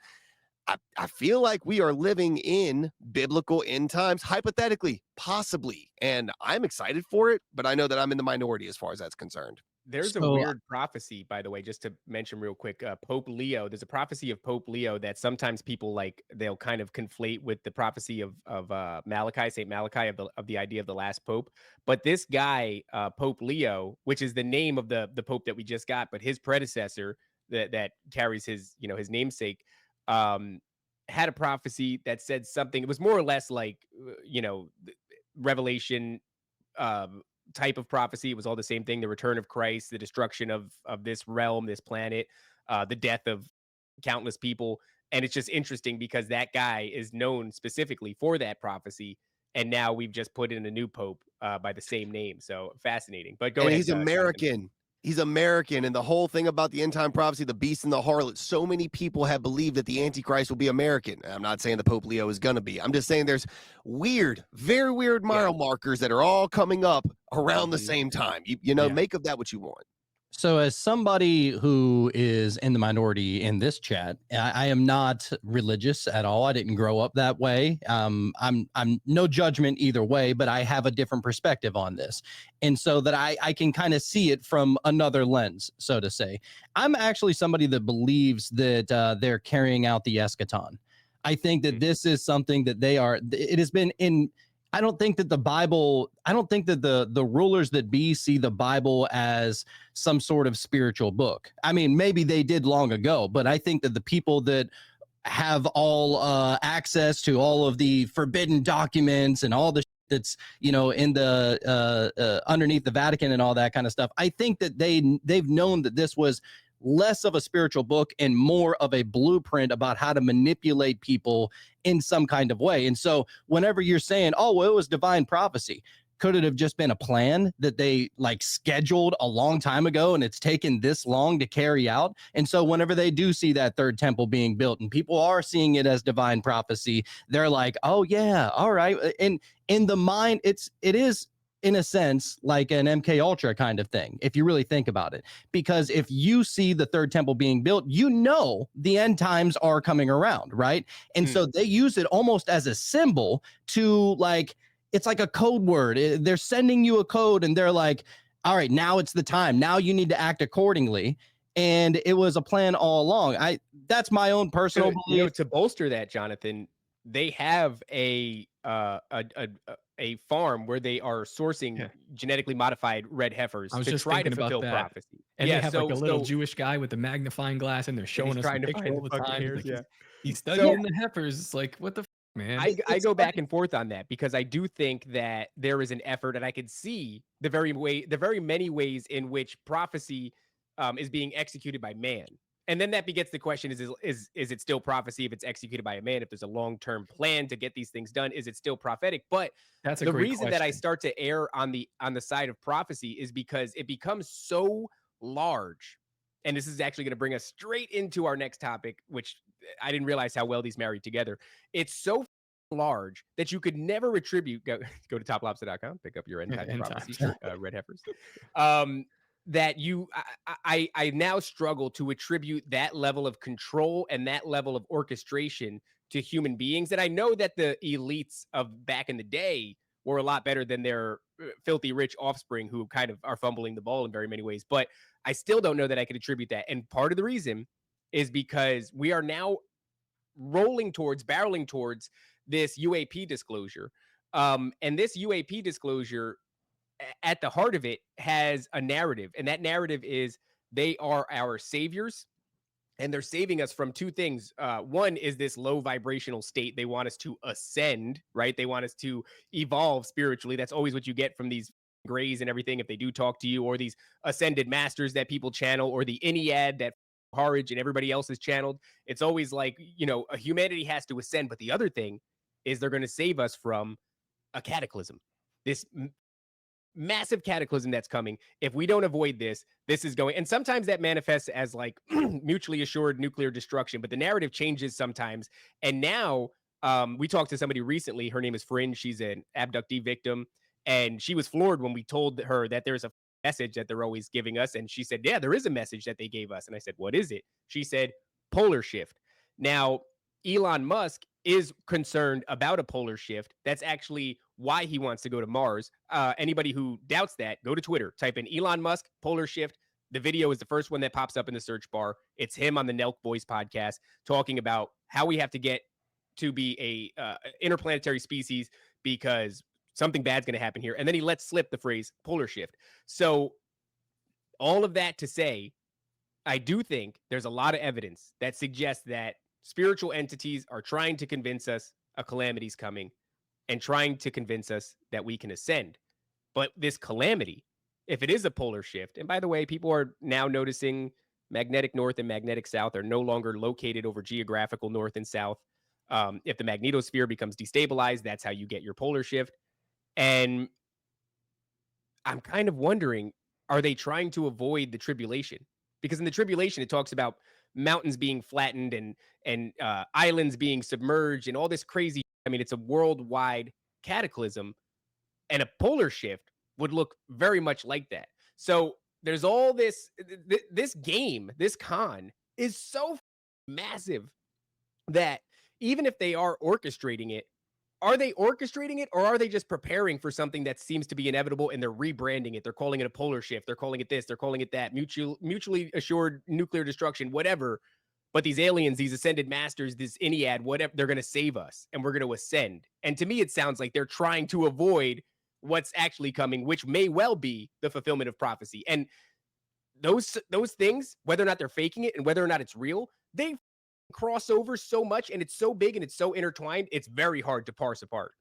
I feel like we are living in biblical end times, hypothetically, possibly. And I'm excited for it, but I know that I'm in the minority as far as that's concerned. There's a weird prophecy, by the way, just to mention real quick. Pope Leo, there's a prophecy of Pope Leo that sometimes people like, they'll kind of conflate with the prophecy of Malachi, Saint Malachi, of the idea of the last pope. But this guy, Pope Leo, which is the name of the pope that we just got, but his predecessor that carries his, you know, his namesake, had a prophecy that said something. It was more or less like, you know, Revelation type of prophecy. It was all the same thing: the return of Christ, the destruction of this realm, this planet, the death of countless people. And it's just interesting because that guy is known specifically for that prophecy, and now we've just put in a new pope by the same name. So fascinating. But go ahead. He's American. He's American. And the whole thing about the end time prophecy, the beast and the harlot, so many people have believed that the Antichrist will be American. I'm not saying the Pope Leo is going to be. I'm just saying there's weird, very weird mile markers that are all coming up around the same time. You know, make of that what you want. So as somebody who is in the minority in this chat, I am not religious at all. I didn't grow up that way. I'm no judgment either way, but I have a different perspective on this. And so that I can kind of see it from another lens, so to say. I'm actually somebody that believes that they're carrying out the eschaton. I think that this is something that it has been in. I don't think that the Bible, I don't think that the rulers that be see the Bible as some sort of spiritual book. I mean, maybe they did long ago, but I think that the people that have all access to all of the forbidden documents and all the that's, you know, in the underneath the Vatican and all that kind of stuff, I think that they've known that this was less of a spiritual book and more of a blueprint about how to manipulate people in some kind of way. And so whenever you're saying, oh, well, it was divine prophecy, could it have just been a plan that they like scheduled a long time ago and it's taken this long to carry out? And so whenever they do see that third temple being built and people are seeing it as divine prophecy, they're like, oh yeah, all right. And in the mind, it is in a sense like an MK Ultra kind of thing, if you really think about it. Because if you see the third temple being built, you know the end times are coming around, right? And so they use it almost as a symbol to like, it's like a code word. They're sending you a code and they're like, all right, now it's the time. Now you need to act accordingly. And it was a plan all along. That's my own personal belief. You know, to bolster that, Jonathan, they have a farm where they are sourcing genetically modified red heifers to try to fulfill prophecy. And they have like a little Jewish guy with a magnifying glass, and they're showing us trying the to picture find all the the fucking time. hairs, Like, he's studying the heifers. It's like, what the man? I go back and forth on that because I do think that there is an effort, and I could see the very many ways in which prophecy is being executed by man. And then that begets the question: is it still prophecy if it's executed by a man? If there's a long-term plan to get these things done, is it still prophetic? But that's the reason that I start to err on the side of prophecy is because it becomes so large. And this is actually going to bring us straight into our next topic, which I didn't realize how well these married together. It's so large that you could never attribute. Go to toplobster.com, pick up your end time prophecy shirt, red heifers. That I now struggle to attribute that level of control and that level of orchestration to human beings. And I know that the elites of back in the day were a lot better than their filthy rich offspring who kind of are fumbling the ball in very many ways. But I still don't know that I could attribute that. And part of the reason is because we are now barreling towards this UAP disclosure. And this UAP disclosure, at the heart of it, has a narrative, and that narrative is they are our saviors, and they're saving us from two things. One is this low vibrational state. They want us to ascend, right? They want us to evolve spiritually. That's always what you get from these grays and everything if they do talk to you, or these ascended masters that people channel, or the Ennead that Harridge and everybody else is channeled. It's always like, you know, humanity has to ascend. But the other thing is they're going to save us from a cataclysm, this massive cataclysm that's coming. If we don't avoid this is going, and sometimes that manifests as like mutually assured nuclear destruction, but the narrative changes sometimes. And now we talked to somebody recently, her name is Fringe, she's an abductee victim, And she was floored when we told her that there's a message that they're always giving us. And she said, yeah, there is a message that they gave us. And I said, what is it? She said, polar shift. Now, Elon Musk is concerned about a polar shift. That's actually why he wants to go to Mars. Anybody who doubts that, go to Twitter, type in Elon Musk polar shift. The video is the first one that pops up in the search bar. It's him on the Nelk Boys podcast talking about how we have to get to be a interplanetary species because something bad's going to happen here. And then he lets slip the phrase polar shift. So all of that to say, I do think there's a lot of evidence that suggests that spiritual entities are trying to convince us a calamity's coming and trying to convince us that we can ascend. But this calamity, if it is a polar shift, and by the way, people are now noticing magnetic north and magnetic south are no longer located over geographical north and south. If the magnetosphere becomes destabilized, that's how you get your polar shift. And I'm kind of wondering, are they trying to avoid the tribulation? Because in the tribulation, it talks about mountains being flattened and islands being submerged and all this crazy. I mean, it's a worldwide cataclysm, and a polar shift would look very much like that. So there's all this, this game, this con is so massive that even if they are orchestrating it, are they orchestrating it or are they just preparing for something that seems to be inevitable and they're rebranding it? They're calling it a polar shift. They're calling it this. They're calling it that. Mutually assured nuclear destruction, whatever. But these aliens, these ascended masters, this Ennead, whatever, they're going to save us and we're going to ascend. And to me, it sounds like they're trying to avoid what's actually coming, which may well be the fulfillment of prophecy. And those things, whether or not they're faking it and whether or not it's real, they cross over so much and it's so big and it's so intertwined, it's very hard to parse apart.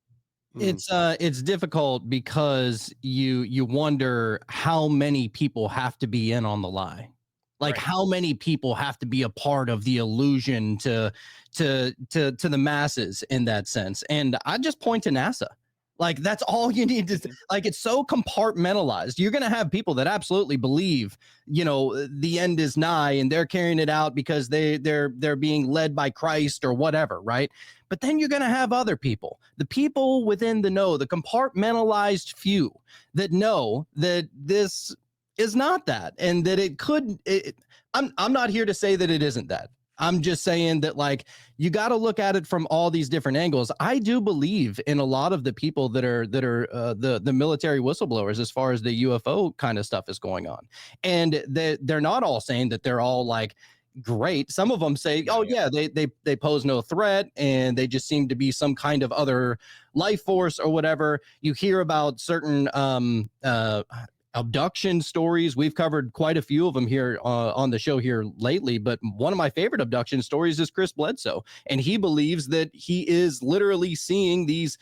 It's difficult because you wonder how many people have to be in on the lie. Like Right. how many people have to be a part of the illusion to the masses in that sense. And I just point to NASA. Like that's all you need to like. It's so compartmentalized. You're going to have people that absolutely believe, you know, the end is nigh and they're carrying it out because they're being led by Christ or whatever, right? But then you're going to have other people, the people within the know, the compartmentalized few that know that this is not that and that it could. I'm not here to say that it isn't that. I'm just saying that, like, you got to look at it from all these different angles. I do believe in a lot of the people that are the military whistleblowers as far as the UFO kind of stuff is going on, and they're not all saying that they're all like great. Some of them say, oh yeah, they pose no threat and they just seem to be some kind of other life force or whatever. You hear about certain abduction stories. We've covered quite a few of them here on the show here lately, but one of my favorite abduction stories is Chris Bledsoe, and he believes that he is literally seeing these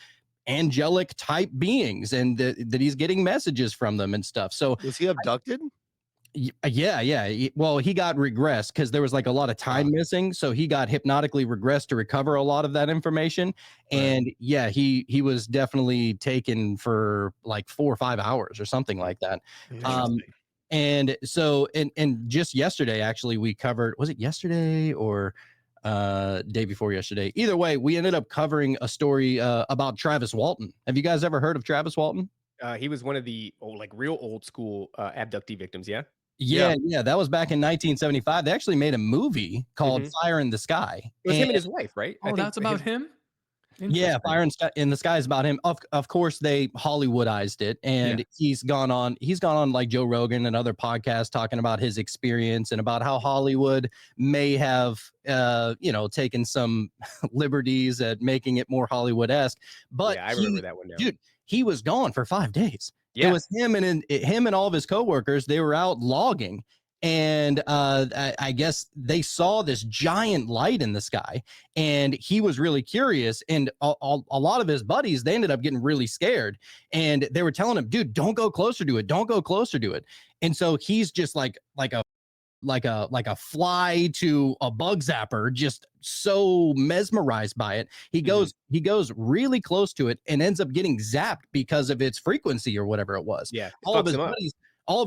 angelic type beings and that he's getting messages from them and stuff. So was he abducted? Yeah. Well, he got regressed because there was like a lot of time missing. So he got hypnotically regressed to recover a lot of that information. And yeah, he was definitely taken for like 4 or 5 hours or something like that. And so, and just yesterday, actually, we covered, was it yesterday or day before yesterday? Either way, we ended up covering a story about Travis Walton. Have you guys ever heard of Travis Walton? He was one of the real old school abductee victims. Yeah. Yeah. That was back in 1975. They actually made a movie called Fire in the Sky. It was him and his wife, right? Oh, that's about him? Yeah, Fire in the Sky is about him. Of course, they Hollywoodized it, and he's gone on like Joe Rogan and other podcasts talking about his experience and about how Hollywood may have taken some liberties at making it more Hollywood-esque. But I remember that one now. Dude, he was gone for 5 days. Yeah. It was him and all of his coworkers. They were out logging, and I guess they saw this giant light in the sky, and he was really curious. And a lot of his buddies, they ended up getting really scared, and they were telling him, "Dude, don't go closer to it. Don't go closer to it." And so he's just like a fly to a bug zapper, just so mesmerized by it. He goes really close to it and ends up getting zapped because of its frequency or whatever it was. Yeah. All of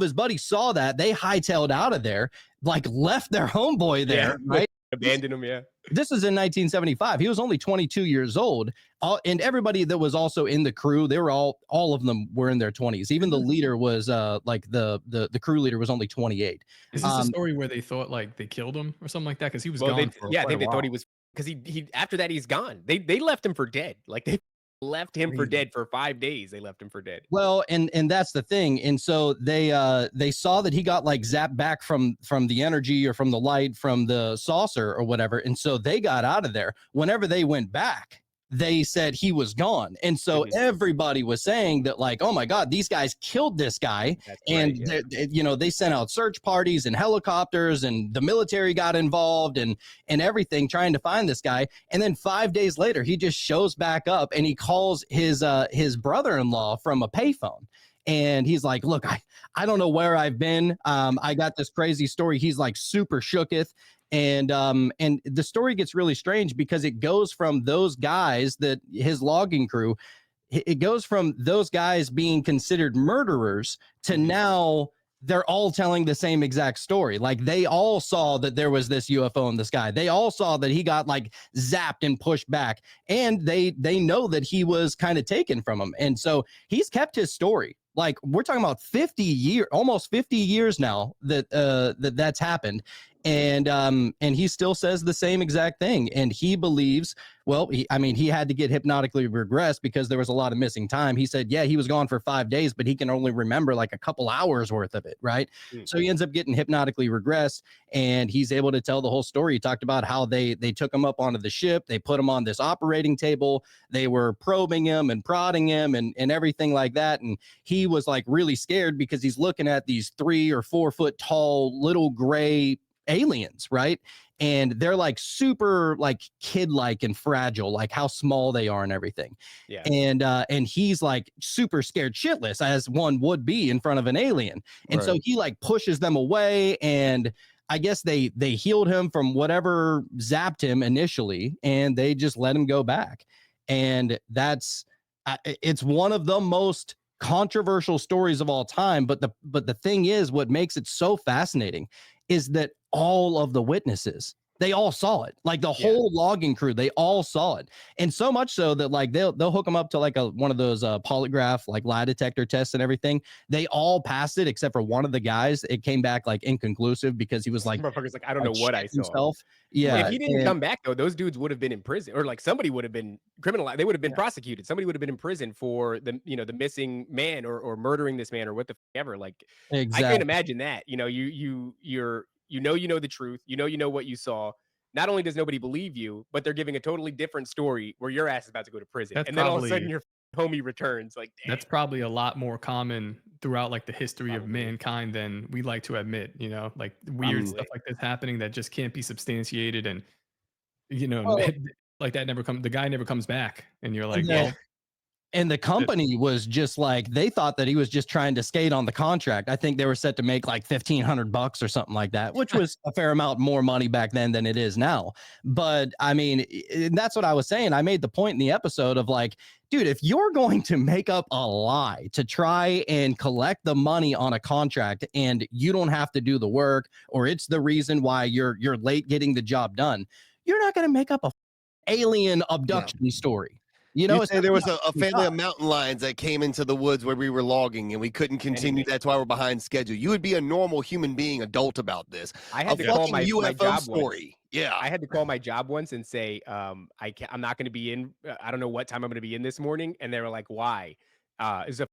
his buddies saw that. They hightailed out of there, like left their homeboy there, right? Abandon him, yeah. This is in 1975. He was only 22 years old. And everybody that was also in the crew, they were all of them were in their 20s. Even the leader was like the crew leader was only 28. Is this a story where they thought like they killed him or something like that? Because he was Well, gone for I quite think a they while. thought he was, because he after that he's gone. They left him for dead. Like they left him for dead for 5 days. They left him for dead. Well, and that's the thing. And so they saw that he got like zapped back from the energy or from the light from the saucer or whatever. And so they got out of there. Whenever they went back, they said he was gone. And so everybody was saying that, like, oh my God, these guys killed this guy. That's and right, yeah. you know, they sent out search parties and helicopters, and the military got involved and everything trying to find this guy. And then 5 days later, he just shows back up and he calls his brother-in-law from a payphone. And he's like, look, I don't know where I've been. I got this crazy story. He's like super shooketh. And the story gets really strange because it goes from those guys, that his logging crew, it goes from those guys being considered murderers to now they're all telling the same exact story. Like they all saw that there was this UFO in the sky. They all saw that he got like zapped and pushed back, and they know that he was kind of taken from him. And so he's kept his story. Like we're talking about almost 50 years now that's happened. And he still says the same exact thing. And he believes, well, he had to get hypnotically regressed because there was a lot of missing time. He said, yeah, he was gone for 5 days, but he can only remember like a couple hours worth of it. Right. So he ends up getting hypnotically regressed, and he's able to tell the whole story. He talked about how they took him up onto the ship. They put him on this operating table. They were probing him and prodding him and everything like that. And he was like really scared because he's looking at these 3 or 4 foot tall little gray aliens, right? And they're like super like kid-like and fragile, like how small they are and everything. Yeah. And he's like super scared shitless, as one would be in front of an alien. And so he like pushes them away, and I guess they healed him from whatever zapped him initially, and they just let him go back. And that's it's one of the most controversial stories of all time. But the thing is, what makes it so fascinating is that all of the witnesses, they all saw it. Like the whole logging crew, they all saw it. And so much so that like they'll hook them up to like one of those polygraph like lie detector tests and everything. They all passed it except for one of the guys. It came back like inconclusive because he was like, motherfucker's like, I don't know what I saw. Himself. Yeah. If he didn't come back though, those dudes would have been in prison, or like somebody would have been criminalized. They would have been prosecuted. Somebody would have been in prison for the missing man or murdering this man or what the ever. Like exactly. I can't imagine that. You know the truth. You know what you saw. Not only does nobody believe you, but they're giving a totally different story where your ass is about to go to prison. That's and then all of a sudden your homie returns. Like, damn. That's probably a lot more common throughout like the history of mankind than we like to admit, like weird stuff like this happening that just can't be substantiated. And, like that the guy never comes back. And you're like, well. And the company was just like, they thought that he was just trying to skate on the contract. I think they were set to make like $1,500 or something like that, which was a fair amount more money back then than it is now. But I mean, that's what I was saying. I made the point in the episode of like, dude, if you're going to make up a lie to try and collect the money on a contract and you don't have to do the work, or it's the reason why you're late getting the job done, you're not going to make up a alien abduction story. You say there was a family of mountain lions that came into the woods where we were logging and we couldn't continue. That's why we're behind schedule. You would be a normal human being, adult about this. I had to call my job story. Yeah, I had to call my job once and say, I'm not going to be in. I don't know what time I'm going to be in this morning. And they were like, why? Is a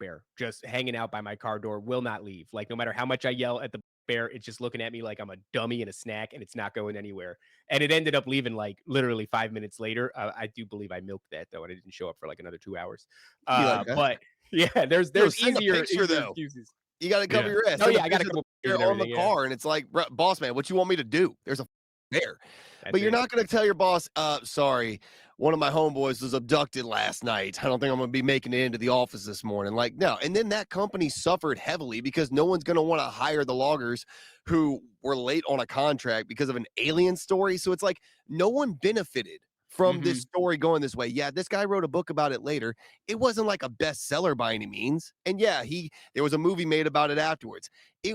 bear just hanging out by my car door, will not leave. Like no matter how much I yell at the bear, it's just looking at me like I'm a dummy and a snack, and it's not going anywhere. And it ended up leaving like literally 5 minutes later. I do believe I milked that though, and it didn't show up for like another 2 hours. But yeah, there's easier excuses. You got to cover your ass. Oh yeah, I got to couple on the car, and it's like, boss man, what you want me to do? There's a bear. But you're not going to tell your boss, sorry, one of my homeboys was abducted last night. I don't think I'm going to be making it into the office this morning. Like, no. And then that company suffered heavily because no one's going to want to hire the loggers who were late on a contract because of an alien story. So it's like no one benefited from this story going this way. Yeah, this guy wrote a book about it later. It wasn't like a bestseller by any means. And yeah, there was a movie made about it afterwards. They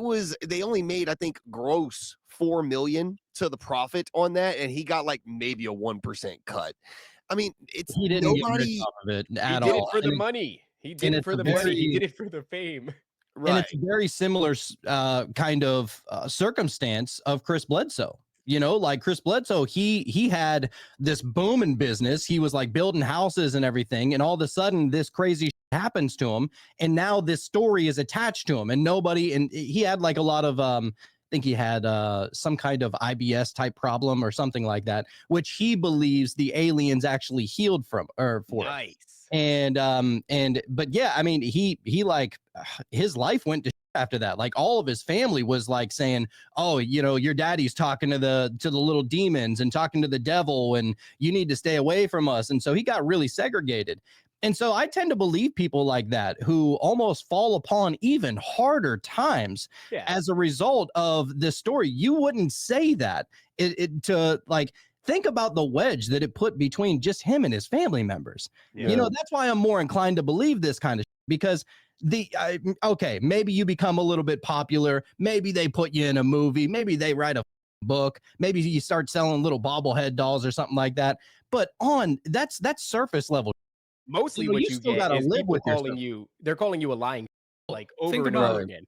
only made, I think, gross 4 million to the profit on that, and he got like maybe a 1% cut. I mean, it's He didn't get rich nobody. off of it He at did all. it for the And money. He and did it it's for a the money. He very- did it for the fame. And Right. it's a very similar kind of circumstance of Chris Bledsoe. You know, like Chris Bledsoe, he had this booming business. He was like building houses and everything, and all of a sudden, this crazy shit happens to him, and now this story is attached to him, and he had like a lot of I think he had some kind of IBS type problem or something like that, which he believes the aliens actually healed from or for. Nice. But yeah, I mean, he like his life went to shit after that. Like all of his family was like saying, "Oh, you know, your daddy's talking to the little demons and talking to the devil, and you need to stay away from us." And so he got really segregated. And so I tend to believe people like that who almost fall upon even harder times Yeah. as a result of this story. You wouldn't say that to like. Think about the wedge that it put between just him and his family members. Yeah. You know, that's why I'm more inclined to believe this kind of because okay, maybe you become a little bit popular. Maybe they put you in a movie. Maybe they write a book. Maybe you start selling little bobblehead dolls or something like that. But that's surface level. Mostly You know, what you you still get gotta is live people with calling yourself. they're calling you a lying like over Think and about over it. again.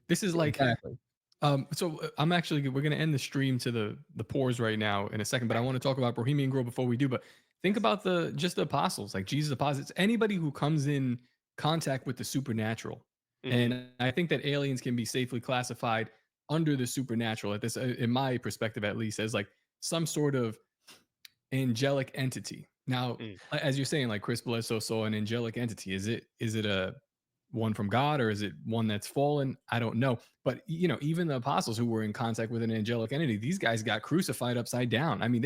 This is like Exactly. we're gonna end the stream to the pores right now in a second, but I want to talk about Bohemian Grove before we do. But think about the apostles, like Jesus' apostles, anybody who comes in contact with the supernatural. And I think that aliens can be safely classified under the supernatural at this, in my perspective, at least, as like some sort of angelic entity. Now, as you're saying, like Chris Bledsoe saw an angelic entity. Is it a one from God, or is it one that's fallen? I don't know. But you know, even the apostles who were in contact with an angelic entity, these guys got crucified upside down. I mean,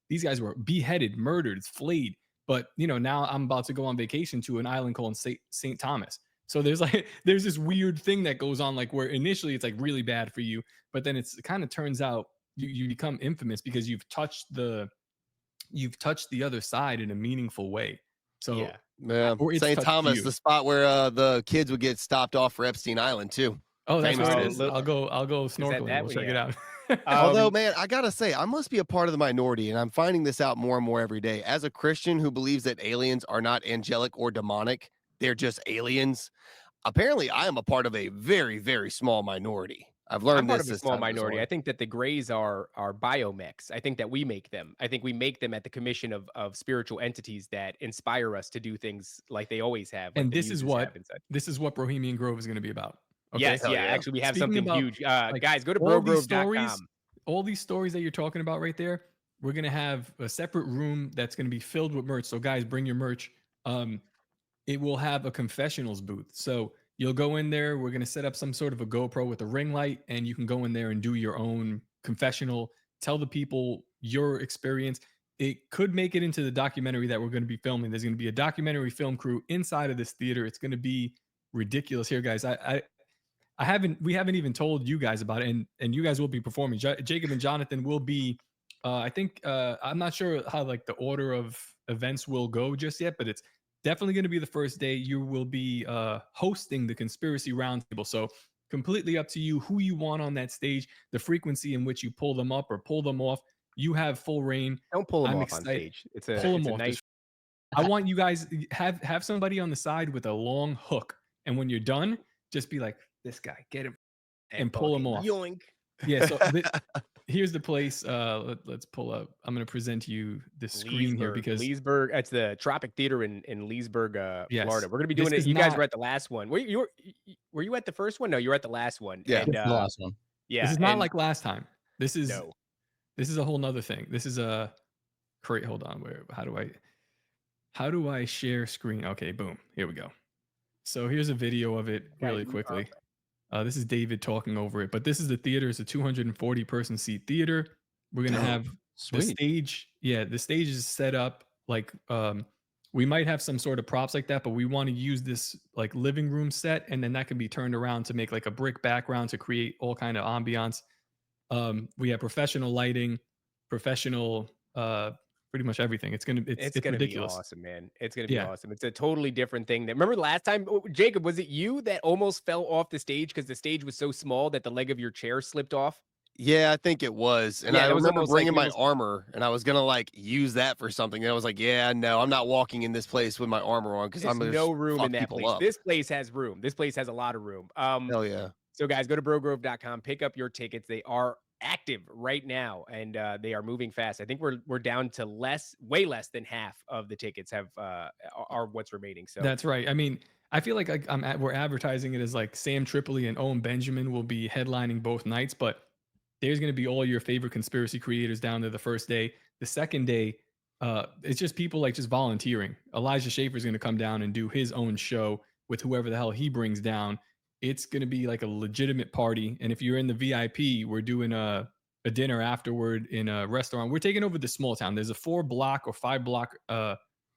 these guys were beheaded, murdered, flayed. But you know, now I'm about to go on vacation to an island called St. Thomas. So there's this weird thing that goes on, like where initially it's like really bad for you, but then it kind of turns out you become infamous because you've touched the other side in a meaningful way. So Yeah. Yeah, or it's St. touched Thomas, you. the spot where the kids would get stopped off for Epstein Island too. Oh, that's Famous where it thing. is. I'll go snorkeling. that We'll one? check it Yeah. out. Although, man, I gotta say, I must be a part of the minority, and I'm finding this out more and more every day. As a Christian who believes that aliens are not angelic or demonic, they're just aliens. Apparently, I am a part of a very, very small minority. I've learned I'm part this of a as small time goes minority. on. I think that the grays are biomechs. I think that we make them. I think we make them at the commission of spiritual entities that inspire us to do things like they always have. Like And the this is muses have and such. what Bohemian Grove is going to be about. Okay? Yes, Hell yeah. yeah. Actually, we have Speaking something about, huge. like, Guys, go to all these brogrove.com. all these stories that you're talking about right there, we're going to have a separate room that's going to be filled with merch. So guys, bring your merch. It will have a confessionals booth. So you'll go in there. We're going to set up some sort of a GoPro with a ring light, and you can go in there and do your own confessional. Tell the people your experience. It could make it into the documentary that we're going to be filming. There's going to be a documentary film crew inside of this theater. It's going to be ridiculous here, guys. We haven't even told you guys about it, and you guys will be performing. Jacob and Jonathan will be. I think I'm not sure how like the order of events will go just yet, but it's definitely going to be the first day. You will be hosting the Conspiracy Roundtable. So completely up to you who you want on that stage, the frequency in which you pull them up or pull them off. You have full reign. Don't pull them I'm off on excited. stage. It's a Pull them it's a off. nice. I want you guys have somebody on the side with a long hook, and when you're done, just be like, "This guy, get him," and pull him off. Yoink. Yeah. So here's the place. Let's pull up. I'm going to present you the screen here because Leesburg. It's the Tropic Theater in Leesburg, Yes. Florida. We're gonna be This doing it. is You guys not- were at the last one. Were you at the first one? No, you were at the last one. Yeah. And, This is the last one. yeah. this is not and- like last time. This is no. this is a whole nother thing. This is a create. Hold on. How do I share screen? Okay, boom. Here we go. So here's a video of it really quickly. This is David talking over it, but this is the theater. It's a 240 person seat theater. We're gonna have the Sweet. stage. Yeah, the stage is set up like we might have some sort of props like that, but we want to use this like living room set, and then that can be turned around to make like a brick background to create all kind of ambiance. We have professional lighting, professional pretty much everything. It's gonna it's gonna ridiculous. be awesome, man. It's gonna be Yeah. awesome. It's a totally different thing. That remember last time, Jacob, was it you that almost fell off the stage because the stage was so small that the leg of your chair slipped off? Yeah, I think it was. And Yeah, I that was remember almost like bringing it my was- armor, and I was gonna like use that for something. And I was like, yeah, no, I'm not walking in this place with my armor on because There's I'm gonna no room fuck in that people place. up. This place has room. This place has a lot of room. Hell yeah. So guys, go to brogrove.com, pick up your tickets. They are active right now, and they are moving fast. I think we're down to way less than half of the tickets have are what's remaining. So That's right. I mean, I feel like we're advertising it as like Sam Tripoli and Owen Benjamin will be headlining both nights, but there's going to be all your favorite conspiracy creators down there the first day. The second day, it's just people like just volunteering. Elijah Schaefer is going to come down and do his own show with whoever the hell he brings down. It's going to be like a legitimate party. And if you're in the VIP, we're doing a dinner afterward in a restaurant. We're taking over the small town. There's a 4-block or 5-block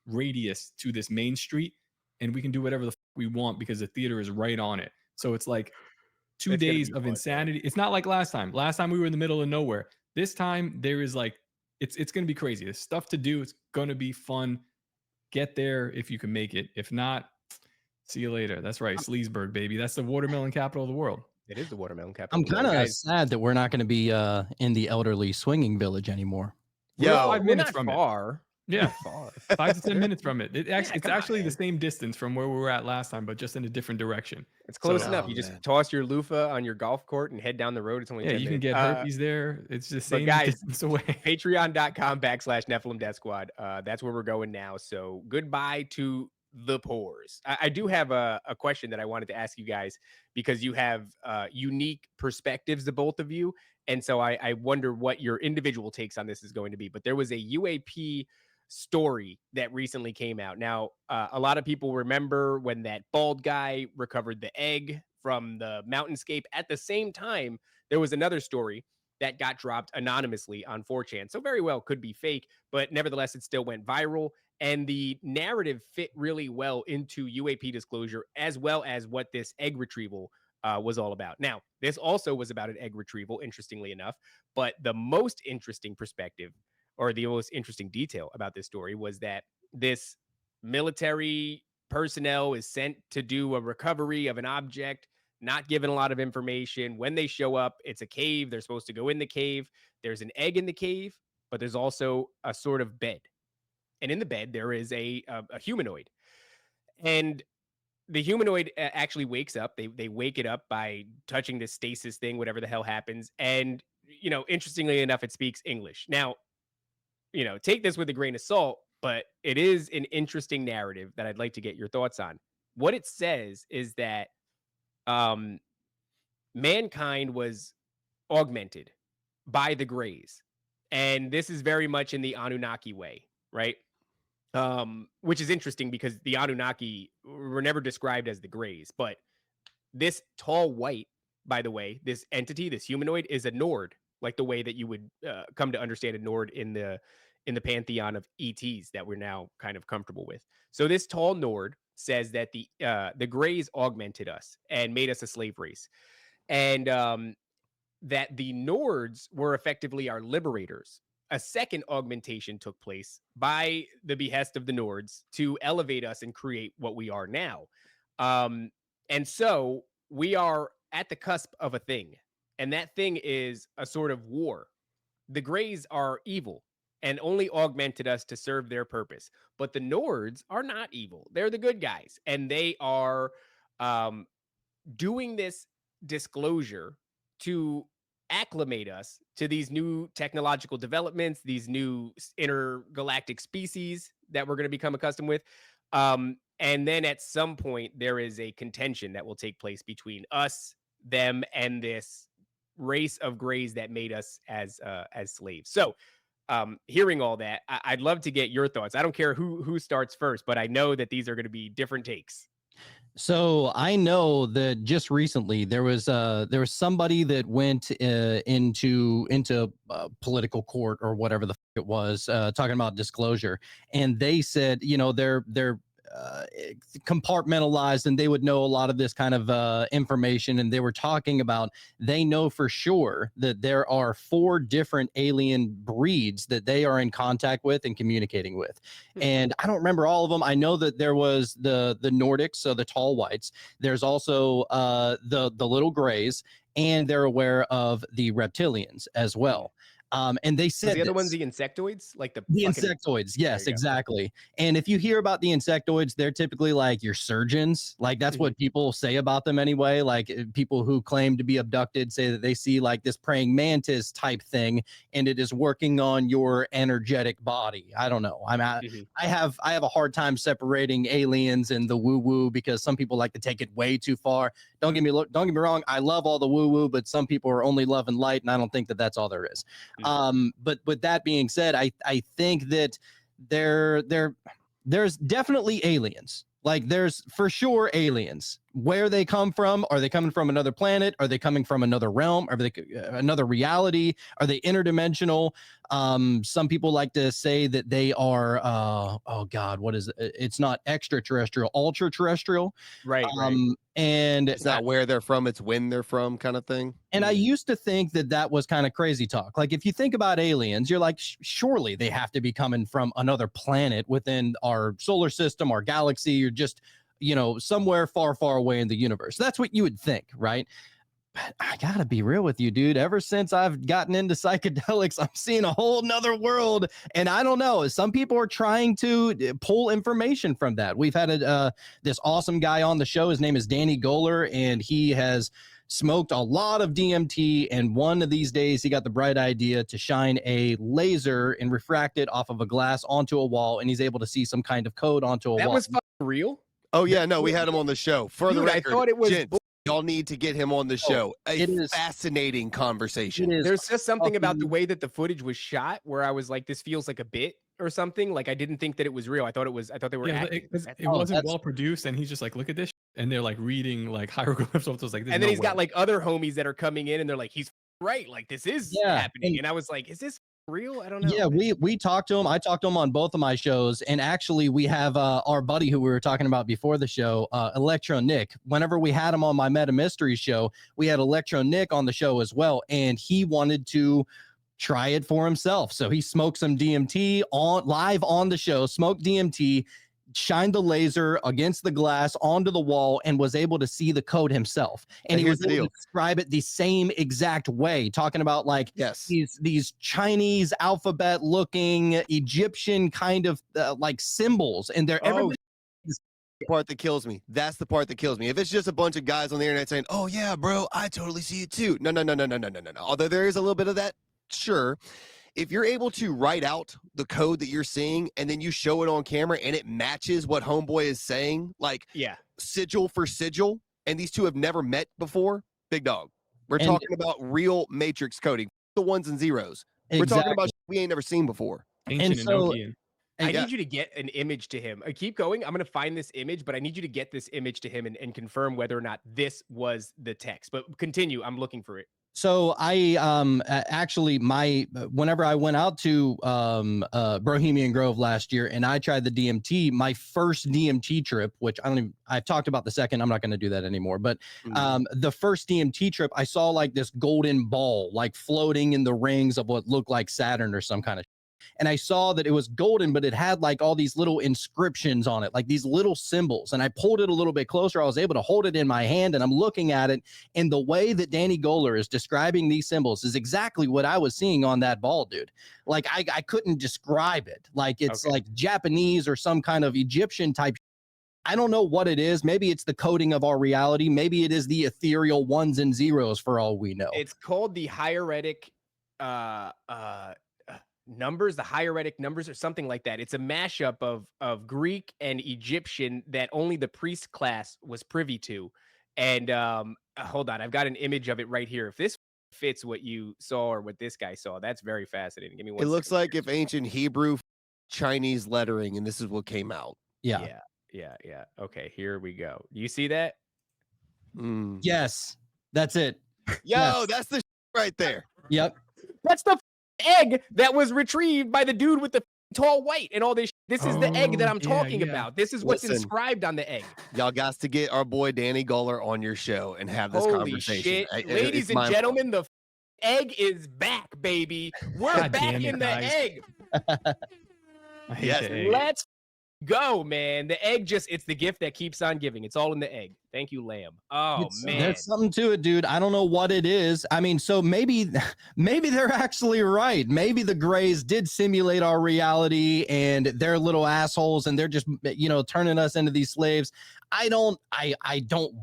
radius to this main street, and we can do whatever the we want because the theater is right on it. So it's like 2 It's gonna days be of fun, insanity. It's not like last time. Last time we were in the middle of nowhere. This time there is like it's going to be crazy. There's stuff to do. It's going to be fun. Get there if you can make it. If not, see you later. That's right, Sleesburg, baby. That's the watermelon capital of the world. it is the watermelon capital. I'm of the kind world. of Guys, sad that we're not going to be in the elderly swinging village anymore. We're Yo, 5 we're minutes not from it. far. Yeah, Far. 5 to 10 minutes from it. It's come on, actually the man. same distance from where we were at last time, but just in a different direction. It's close So- enough. Oh, You just man. toss your loofah on your golf court and head down the road. It's only Yeah, 10 you can minutes. get herpes there. It's the but same guys, distance away. Patreon.com/Nephilim Death Squad. That's where we're going now. So goodbye to the pores. I do have a question that I wanted to ask you guys because you have unique perspectives, the both of you. And so I wonder what your individual takes on this is going to be. But there was a UAP story that recently came out. Now, a lot of people remember when that bald guy recovered the egg from the mountainscape. At the same time, there was another story that got dropped anonymously on 4chan. So very well could be fake, but nevertheless, it still went viral. And the narrative fit really well into UAP disclosure, as well as what this egg retrieval was all about. Now, this also was about an egg retrieval, interestingly enough, but the most interesting perspective or the most interesting detail about this story was that this military personnel is sent to do a recovery of an object, not given a lot of information. When they show up, it's a cave. They're supposed to go in the cave. There's an egg in the cave, but there's also a sort of bed. And in the bed, there is a humanoid. And the humanoid actually wakes up. They wake it up by touching this stasis thing, whatever the hell happens. And, you know, interestingly enough, it speaks English. Now, you know, take this with a grain of salt, but it is an interesting narrative that I'd like to get your thoughts on. What it says is that mankind was augmented by the Greys. And this is very much in the Anunnaki way, right? Which is interesting because the Anunnaki were never described as the Greys, but this tall white, by the way, this entity, this humanoid, is a Nord, like the way that you would come to understand a Nord in the pantheon of ETs that we're now kind of comfortable with. So this tall Nord says that the Greys augmented us and made us a slave race, and that the Nords were effectively our liberators. A second augmentation took place by the behest of the Nords to elevate us and create what we are now. And so we are at the cusp of a thing, and that thing is a sort of war. The Greys are evil and only augmented us to serve their purpose. But the Nords are not evil. They're the good guys, and they are doing this disclosure to acclimate us to these new technological developments, these new intergalactic species that we're going to become accustomed with. And then at some point, there is a contention that will take place between us, them, and this race of Greys that made us as slaves. So hearing all that, I'd love to get your thoughts. I don't care who starts first, but I know that these are going to be different takes. So I know that just recently there was somebody that went into political court or whatever the it was, talking about disclosure, and they said, you know, they're compartmentalized, and they would know a lot of this kind of information. And they were talking about, they know for sure that there are 4 different alien breeds that they are in contact with and communicating with. And I don't remember all of them. I know that there was the Nordics, so the tall whites. There's also the little grays, and they're aware of the reptilians as well. And they said the other one's the insectoids, like the insectoids. Yes, exactly. And if you hear about the insectoids, they're typically like your surgeons. Like that's what people say about them anyway. Like people who claim to be abducted say that they see like this praying mantis type thing, and it is working on your energetic body. I don't know. I have a hard time separating aliens and the woo woo, because some people like to take it way too far. Don't get me wrong. I love all the woo woo, but some people are only love and light, and I don't think that that's all there is. But with that being said, I think that there's definitely aliens. Like there's for sure aliens. Where they come from? Are they coming from another planet? Are they coming from another realm? Are they another reality? Are they interdimensional? Some people like to say that they are oh god, what is it? It's not extraterrestrial, ultra terrestrial. Right. And it's not where they're from, it's when they're from, kind of thing. And I used to think that that was kind of crazy talk. Like if you think about aliens, you're like, surely they have to be coming from another planet within our solar system, our galaxy, or just, you know, somewhere far, far away in the universe. That's what you would think, right? But I gotta be real with you, dude. Ever since I've gotten into psychedelics, I'm seeing a whole nother world. And I don't know, some people are trying to pull information from that. We've had this awesome guy on the show. His name is Danny Goler, and he has smoked a lot of DMT. And one of these days, he got the bright idea to shine a laser and refract it off of a glass onto a wall. And he's able to see some kind of code onto a wall. That was fucking real? Oh, yeah. No, we had him on the show. For the record, I thought it was... gents, y'all need to get him on the show. It is fascinating conversation. There's just something about the way that the footage was shot where I was like, this feels like a bit or something. Like I didn't think that it was real. I thought they were acting. It wasn't well produced, and he's just like, look at this, and they're like reading like hieroglyphs. So like, and then he's got like other homies that are coming in, and they're like, he's right. Like this is happening. And I was like, is this real? I don't know. Yeah, we talked to him. I talked to him on both of my shows, and actually we have our buddy who we were talking about before the show, Electro Nick. Whenever we had him on my Meta Mystery show, we had Electro Nick on the show as well, and he wanted to try it for himself. So he smoked some DMT live on the show, smoked DMT, shined the laser against the glass onto the wall, and was able to see the code himself. And he was able to describe it the same exact way, talking about like these Chinese alphabet looking Egyptian kind of like symbols, and they're everybody. The part that kills me. That's the part that kills me. If it's just a bunch of guys on the internet saying, "Oh yeah, bro, I totally see it too." No. Although there is a little bit of that, sure. If you're able to write out the code that you're seeing and then you show it on camera and it matches what homeboy is saying, like sigil for sigil, and these two have never met before, big dog. We're talking about real matrix coding, the ones and zeros. We're talking about shit we ain't never seen before. Ancient Enochian. I need you to get an image to him. Keep going. I'm going to find this image, but I need you to get this image to him and confirm whether or not this was the text. But continue. I'm looking for it. So I actually whenever I went out to Bohemian Grove last year and I tried the DMT, my first DMT trip, which I've talked about the second, I'm not going to do that anymore, but the first DMT trip, I saw like this golden ball like floating in the rings of what looked like Saturn or some kind of. And I saw that it was golden, but it had like all these little inscriptions on it, like these little symbols. And I pulled it a little bit closer. I was able to hold it in my hand and I'm looking at it. And the way that Danny Goler is describing these symbols is exactly what I was seeing on that ball, dude. Like I couldn't describe it. Like it's like Japanese or some kind of Egyptian type. I don't know what it is. Maybe it's the coding of our reality. Maybe it is the ethereal ones and zeros for all we know. It's called the hieratic numbers, the hieratic numbers or something like that. It's a mashup of Greek and Egyptian that only the priest class was privy to. And hold on, I've got an image of it right here. If this fits what you saw or what this guy saw, that's very fascinating. Give me one second. It looks like if ancient Hebrew Chinese lettering, and this is what came out. Yeah. Okay, here we go. You see that? Yes, that's it. Yo, that's the right there. Yep. That's the egg that was retrieved by the dude with the tall white and all this. This is the egg that I'm yeah, talking yeah. about. This is what's Listen. inscribed on the egg. Y'all got to get our boy Danny Guller on your show and have this Holy conversation. shit. It's Ladies and mind-blowing. gentlemen, the egg is back, baby. We're God back damn it, in the guys. egg. I hate Yes, the egg. Let's go, man. The egg it's the gift that keeps on giving. It's all in the egg. Thank you, Lamb. Oh, man. There's something to it, dude. I don't know what it is. I mean, so maybe they're actually right. Maybe the Greys did simulate our reality and they're little assholes and they're just, turning us into these slaves. I don't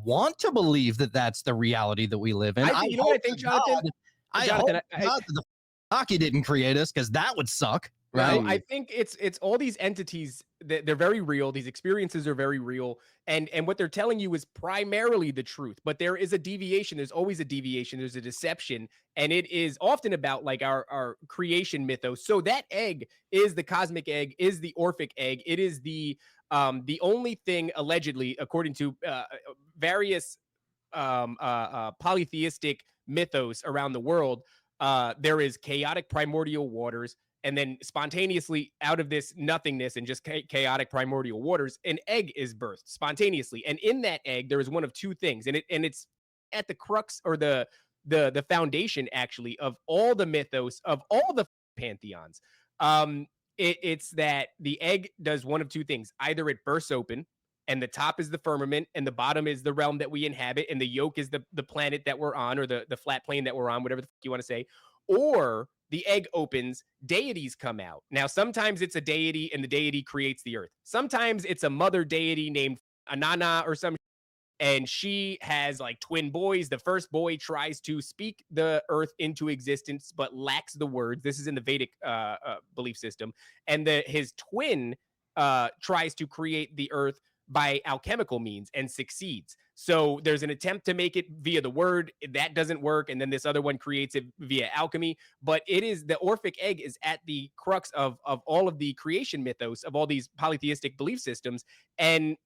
want to believe that that's the reality that we live in. You know what I think, Jonathan? I hope God that the Aki didn't create us, because that would suck. Right. No, I think it's all these entities that they're very real. These experiences are very real. And what they're telling you is primarily the truth. But there is a deviation. There's always a deviation. There's a deception. And it is often about like our creation mythos. So that egg is the cosmic egg, is the Orphic egg. It is the only thing allegedly, according to various polytheistic mythos around the world, there is chaotic primordial waters. And then spontaneously out of this nothingness and just chaotic primordial waters, an egg is birthed spontaneously. And in that egg, there is one of two things. And it's at the crux or the foundation, actually, of all the mythos, of all the pantheons. It's that the egg does one of two things. Either it bursts open and the top is the firmament and the bottom is the realm that we inhabit and the yolk is the planet that we're on, or the flat plane that we're on, whatever the fuck you want to say. Or the egg opens, deities come out. Now, sometimes it's a deity and the deity creates the earth. Sometimes it's a mother deity named Anana or some, and she has like twin boys. The first boy tries to speak the earth into existence, but lacks the words. This is in the Vedic belief system. And his twin tries to create the earth by alchemical means and succeeds. So there's an attempt to make it via the word. That doesn't work. And then this other one creates it via alchemy. But it is the Orphic egg is at the crux of all of the creation mythos of all these polytheistic belief systems. And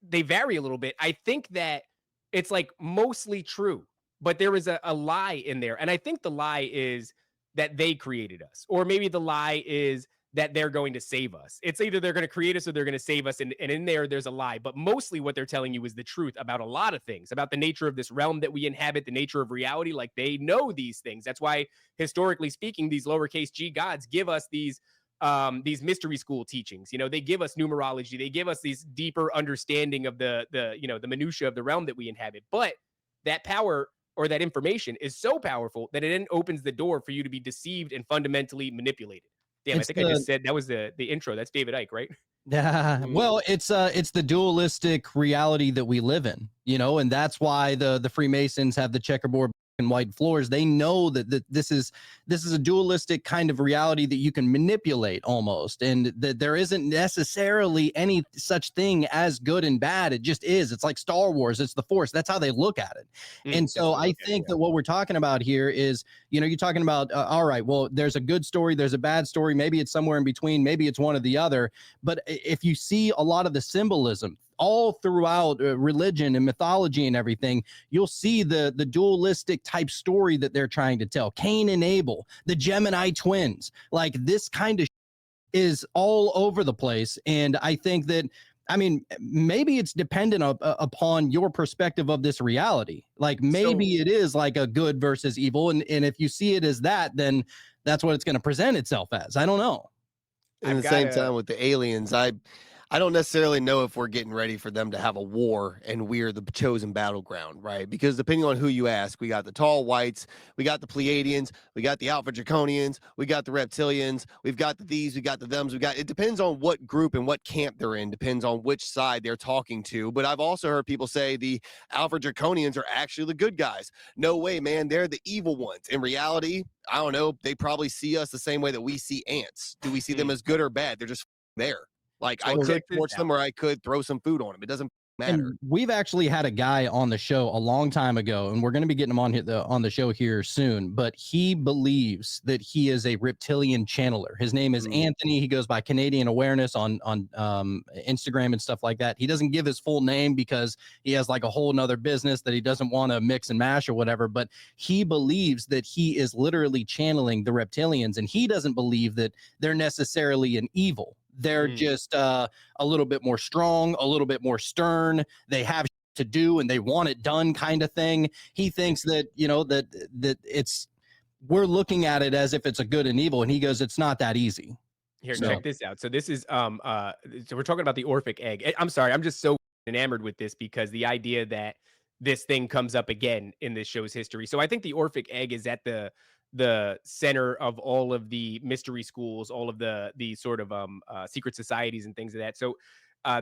they vary a little bit. I think that it's like mostly true, but there is a lie in there. And I think the lie is that they created us, or maybe the lie is that they're going to save us. It's either they're going to create us or they're going to save us. And in there's a lie. But mostly what they're telling you is the truth about a lot of things, about the nature of this realm that we inhabit, the nature of reality. Like, they know these things. That's why, historically speaking, these lowercase g gods give us these mystery school teachings. They give us numerology. They give us these deeper understanding of the minutia of the realm that we inhabit. But that power or that information is so powerful that it then opens the door for you to be deceived and fundamentally manipulated. Damn, I think I just said that was the intro. That's David Icke, right? Yeah. Well, it's the dualistic reality that we live in, and that's why the Freemasons have the checkerboard and white floors. They know that this is a dualistic kind of reality that you can manipulate almost, and that there isn't necessarily any such thing as good and bad. It just is. It's like Star Wars. It's the Force. That's how they look at it. And so I think that what we're talking about here is, you're talking about, all right, well, there's a good story, there's a bad story. Maybe it's somewhere in between. Maybe it's one or the other. But if you see a lot of the symbolism all throughout religion and mythology and everything, you'll see the dualistic type story that they're trying to tell. Cain and Abel, the Gemini twins, like this kind of is all over the place. And I think that, maybe it's dependent upon your perspective of this reality. Like, maybe it is like a good versus evil. And if you see it as that, then that's what it's going to present itself as. I don't know. At the same time with the aliens, I don't necessarily know if we're getting ready for them to have a war and we're the chosen battleground, right? Because depending on who you ask, we got the tall whites, we got the Pleiadians, we got the Alpha Draconians, we got the reptilians, we've got the these, we got the thems, it depends on what group and what camp they're in, depends on which side they're talking to. But I've also heard people say the Alpha Draconians are actually the good guys. No way, man, they're the evil ones. In reality, I don't know, they probably see us the same way that we see ants. Do we see them as good or bad? They're just there. Like, I could torch them or I could throw some food on them. It doesn't matter. And we've actually had a guy on the show a long time ago, and we're going to be getting him on the show here soon. But he believes that he is a reptilian channeler. His name is Anthony. He goes by Canadian Awareness on Instagram and stuff like that. He doesn't give his full name because he has like a whole nother business that he doesn't want to mix and mash or whatever. But he believes that he is literally channeling the reptilians, and he doesn't believe that they're necessarily an evil. They're just a little bit more strong, a little bit more stern. They have to do and they want it done kind of thing. He thinks that, that it's, we're looking at it as if it's a good and evil. And he goes, it's not that easy. Here, check this out. So this is, so we're talking about the Orphic egg. I'm sorry, I'm just so enamored with this because the idea that this thing comes up again in this show's history. So I think the Orphic egg is at the center of all of the mystery schools, all of the sort of secret societies and things of that. So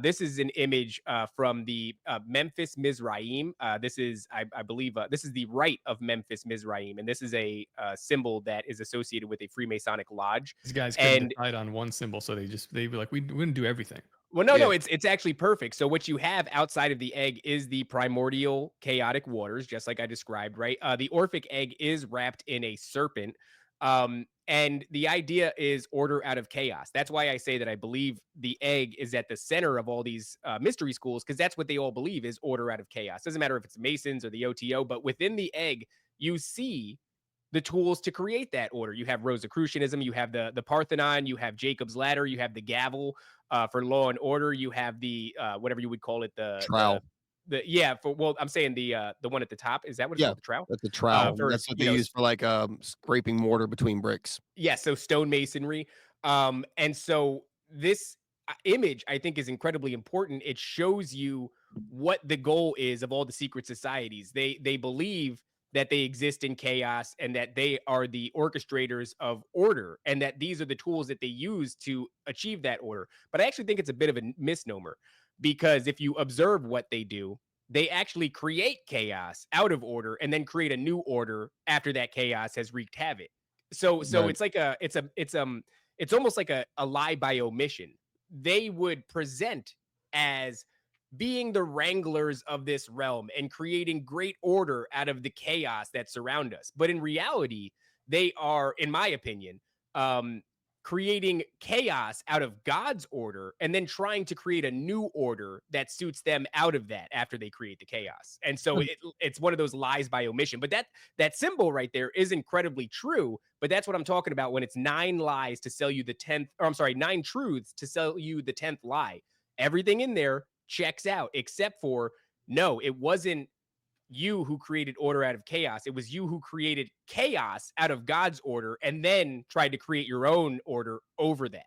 this is an image from the Memphis Mizraim. This is, I believe, this is the rite of Memphis Mizraim, and this is a symbol that is associated with a Freemasonic lodge. These guys couldn't decide on one symbol, so they were like, we wouldn't do everything. Well, no, it's actually perfect. So what you have outside of the egg is the primordial chaotic waters, just like I described, right? The Orphic egg is wrapped in a serpent. And the idea is order out of chaos. That's why I say that I believe the egg is at the center of all these mystery schools, because that's what they all believe is order out of chaos. Doesn't matter if it's Masons or the OTO, but within the egg, you see the tools to create that order. You have Rosicrucianism, you have the Parthenon, you have Jacob's Ladder, you have the gavel for law and order, you have the whatever you would call it, the trowel. I'm saying the one at the top. Is that what it's called? The trowel? That's the trowel. That's what they use for like scraping mortar between bricks. Yeah, so stonemasonry. And so this image, I think, is incredibly important. It shows you what the goal is of all the secret societies. They believe that they exist in chaos and that they are the orchestrators of order and that these are the tools that they use to achieve that order. But I actually think it's a bit of a misnomer, because if you observe what they do, they actually create chaos out of order and then create a new order after that chaos has wreaked havoc. So it's like it's almost like a lie by omission. They would present as being the wranglers of this realm and creating great order out of the chaos that surround us. But in reality, they are, in my opinion, creating chaos out of God's order and then trying to create a new order that suits them out of that after they create the chaos. And so it's one of those lies by omission. But that symbol right there is incredibly true. But that's what I'm talking about when it's 9 lies to sell you the 10th, or I'm sorry, 9 truths to sell you the 10th lie. Everything in there checks out, except for, no, it wasn't you who created order out of chaos. It was you who created chaos out of God's order and then tried to create your own order over that.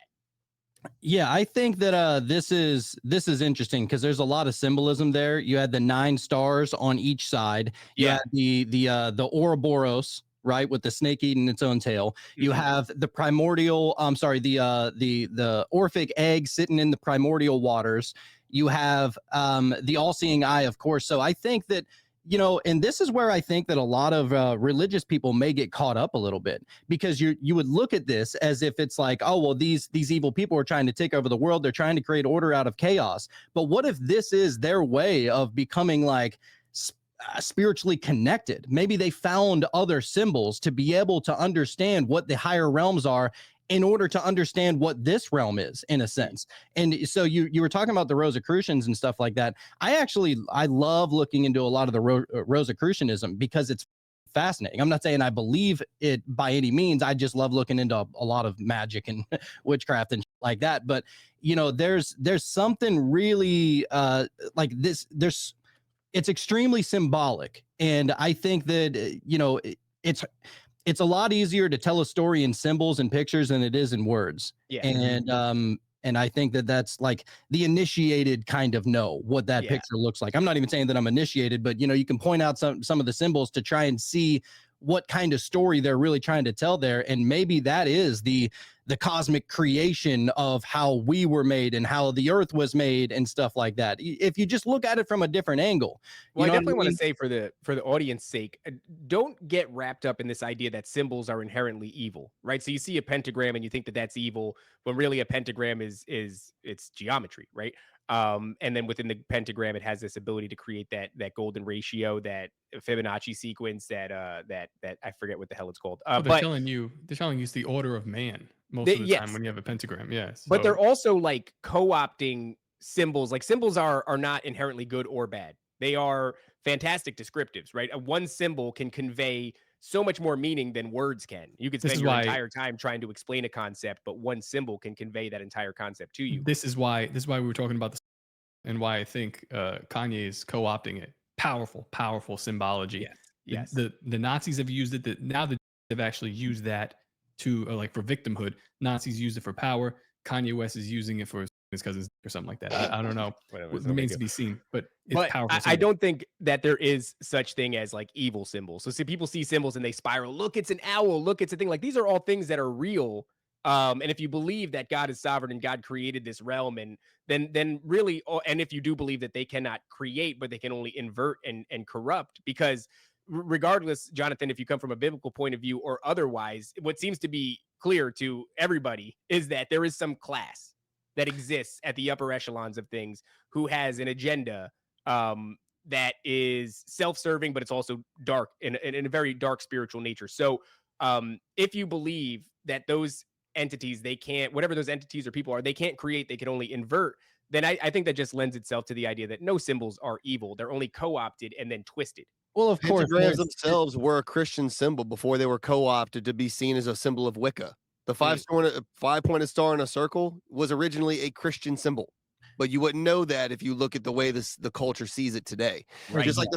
Yeah, I think that this is interesting because there's a lot of symbolism there. You had the 9 stars on each side. You had the Ouroboros, right, with the snake eating its own tail. You have the primordial, the Orphic egg sitting in the primordial waters. You have the all-seeing eye, of course. So I think that, and this is where I think that a lot of religious people may get caught up a little bit, because you would look at this as if it's like, oh, well, these evil people are trying to take over the world. They're trying to create order out of chaos. But what if this is their way of becoming like spiritually connected? Maybe they found other symbols to be able to understand what the higher realms are in order to understand what this realm is, in a sense. And so you were talking about the Rosicrucians and stuff like that. I love looking into a lot of the Rosicrucianism because it's fascinating. I'm not saying I believe it by any means. I just love looking into a lot of magic and witchcraft and like that. But there's something really like this. It's extremely symbolic, and I think that it's a lot easier to tell a story in symbols and pictures than it is in words. Yeah. And I think that that's like the initiated kind of know what that picture looks like. I'm not even saying that I'm initiated, but you can point out some of the symbols to try and see what kind of story they're really trying to tell there. And maybe that is the cosmic creation of how we were made and how the earth was made and stuff like that. If you just look at it from a different angle. Well, I definitely want to say for the audience sake, don't get wrapped up in this idea that symbols are inherently evil, right? So you see a pentagram and you think that that's evil, when really a pentagram is it's geometry, right? And then within the pentagram, it has this ability to create that golden ratio, that Fibonacci sequence, that I forget what the hell it's called. Oh, But they're telling you it's the order of man most of the time yes, when you have a pentagram. Yeah. but So they're also like co-opting symbols. Like symbols are not inherently good or bad. They are fantastic descriptives, right? One symbol can convey so much more meaning than words can. You could this spend is your why entire time trying to explain a concept, but one symbol can convey that entire concept to you. this is why we were talking about this and why I think Kanye is co-opting it. Powerful symbology. Yes. Yes. The Nazis have used it. Now the have actually used that to like for victimhood. Nazis used it for power. Kanye West is using it for his cousins or something like that. I don't know. Whatever, It remains to be seen, but it's But powerful. I don't think that there is such thing as like evil symbols. So see, people see symbols and they spiral. Look, it's an owl. Look, it's a thing. Like these are all things that are real. And if you believe that God is sovereign and God created this realm, and then really, and if you do believe that they cannot create, but they can only invert and corrupt, because regardless, Jonathan, if you come from a biblical point of view or otherwise, what seems to be clear to everybody is that there is some class that exists at the upper echelons of things who has an agenda that is self-serving, but it's also dark in a very dark spiritual nature. So if you believe that those entities, they can't, whatever those entities or people are, they can't create, they can only invert, then I think that just lends itself to the idea that no symbols are evil. They're only co-opted and then twisted. Well, of course, Pentagrams themselves were a Christian symbol before they were co-opted to be seen as a symbol of Wicca. The five-pointed star in a circle was originally a Christian symbol, but you wouldn't know that if you look at the way the culture sees it today. Right. Just like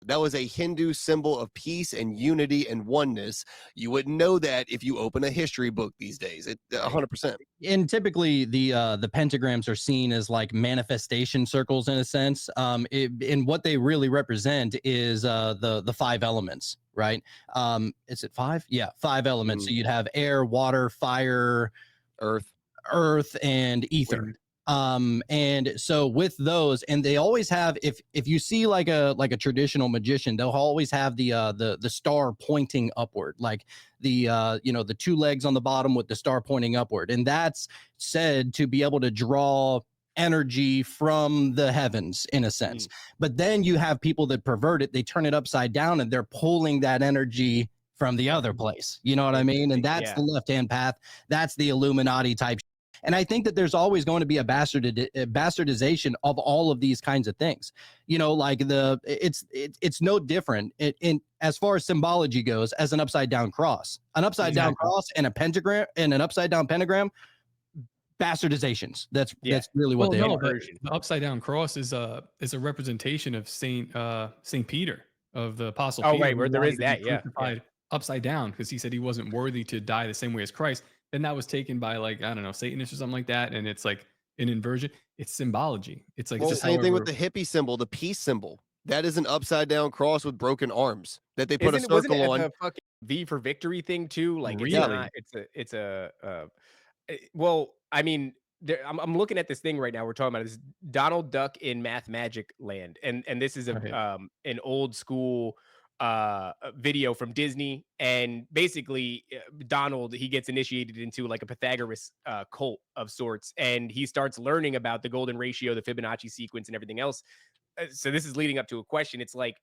that was a Hindu symbol of peace and unity and oneness. You wouldn't know that if you open a history book these days. It 100%. And typically the pentagrams are seen as like manifestation circles in a sense. And what they really represent is the five elements, right? Is it five? Yeah, five elements. So you'd have air, water, fire, earth, and ether. Wind. And so with those, and they always have, if you see like a traditional magician, they'll always have the star pointing upward, like the two legs on the bottom with the star pointing upward, and that's said to be able to draw energy from the heavens in a sense. But then you have people that pervert it, they turn it upside down and they're pulling that energy from the other place, you know what I mean? And that's the left-hand path, that's the Illuminati type. And I think that there's always going to be a bastardization of all of these kinds of things. You know, like it's no different in as far as symbology goes as an upside down cross. An upside down cross and a pentagram and an upside down pentagram, bastardizations. That's really what they are. The upside down cross is a representation of Saint Peter, of the Apostle Peter. Right, where there is that, upside down because he said he wasn't worthy to die the same way as Christ. Then that was taken by like, I don't know, Satanists or something like that. And it's like an inversion. It's symbology. It's like the same thing with the hippie symbol, the peace symbol. That is an upside down cross with broken arms that they put a circle on. The fucking V for victory thing too? Like well, I mean, I'm looking at this thing right now. We're talking about this Donald Duck in Math Magic Land. And this is an old school video from Disney, and basically Donald, he gets initiated into like a Pythagoras cult of sorts, and he starts learning about the golden ratio, the Fibonacci sequence, and everything else. So this is leading up to a question. It's like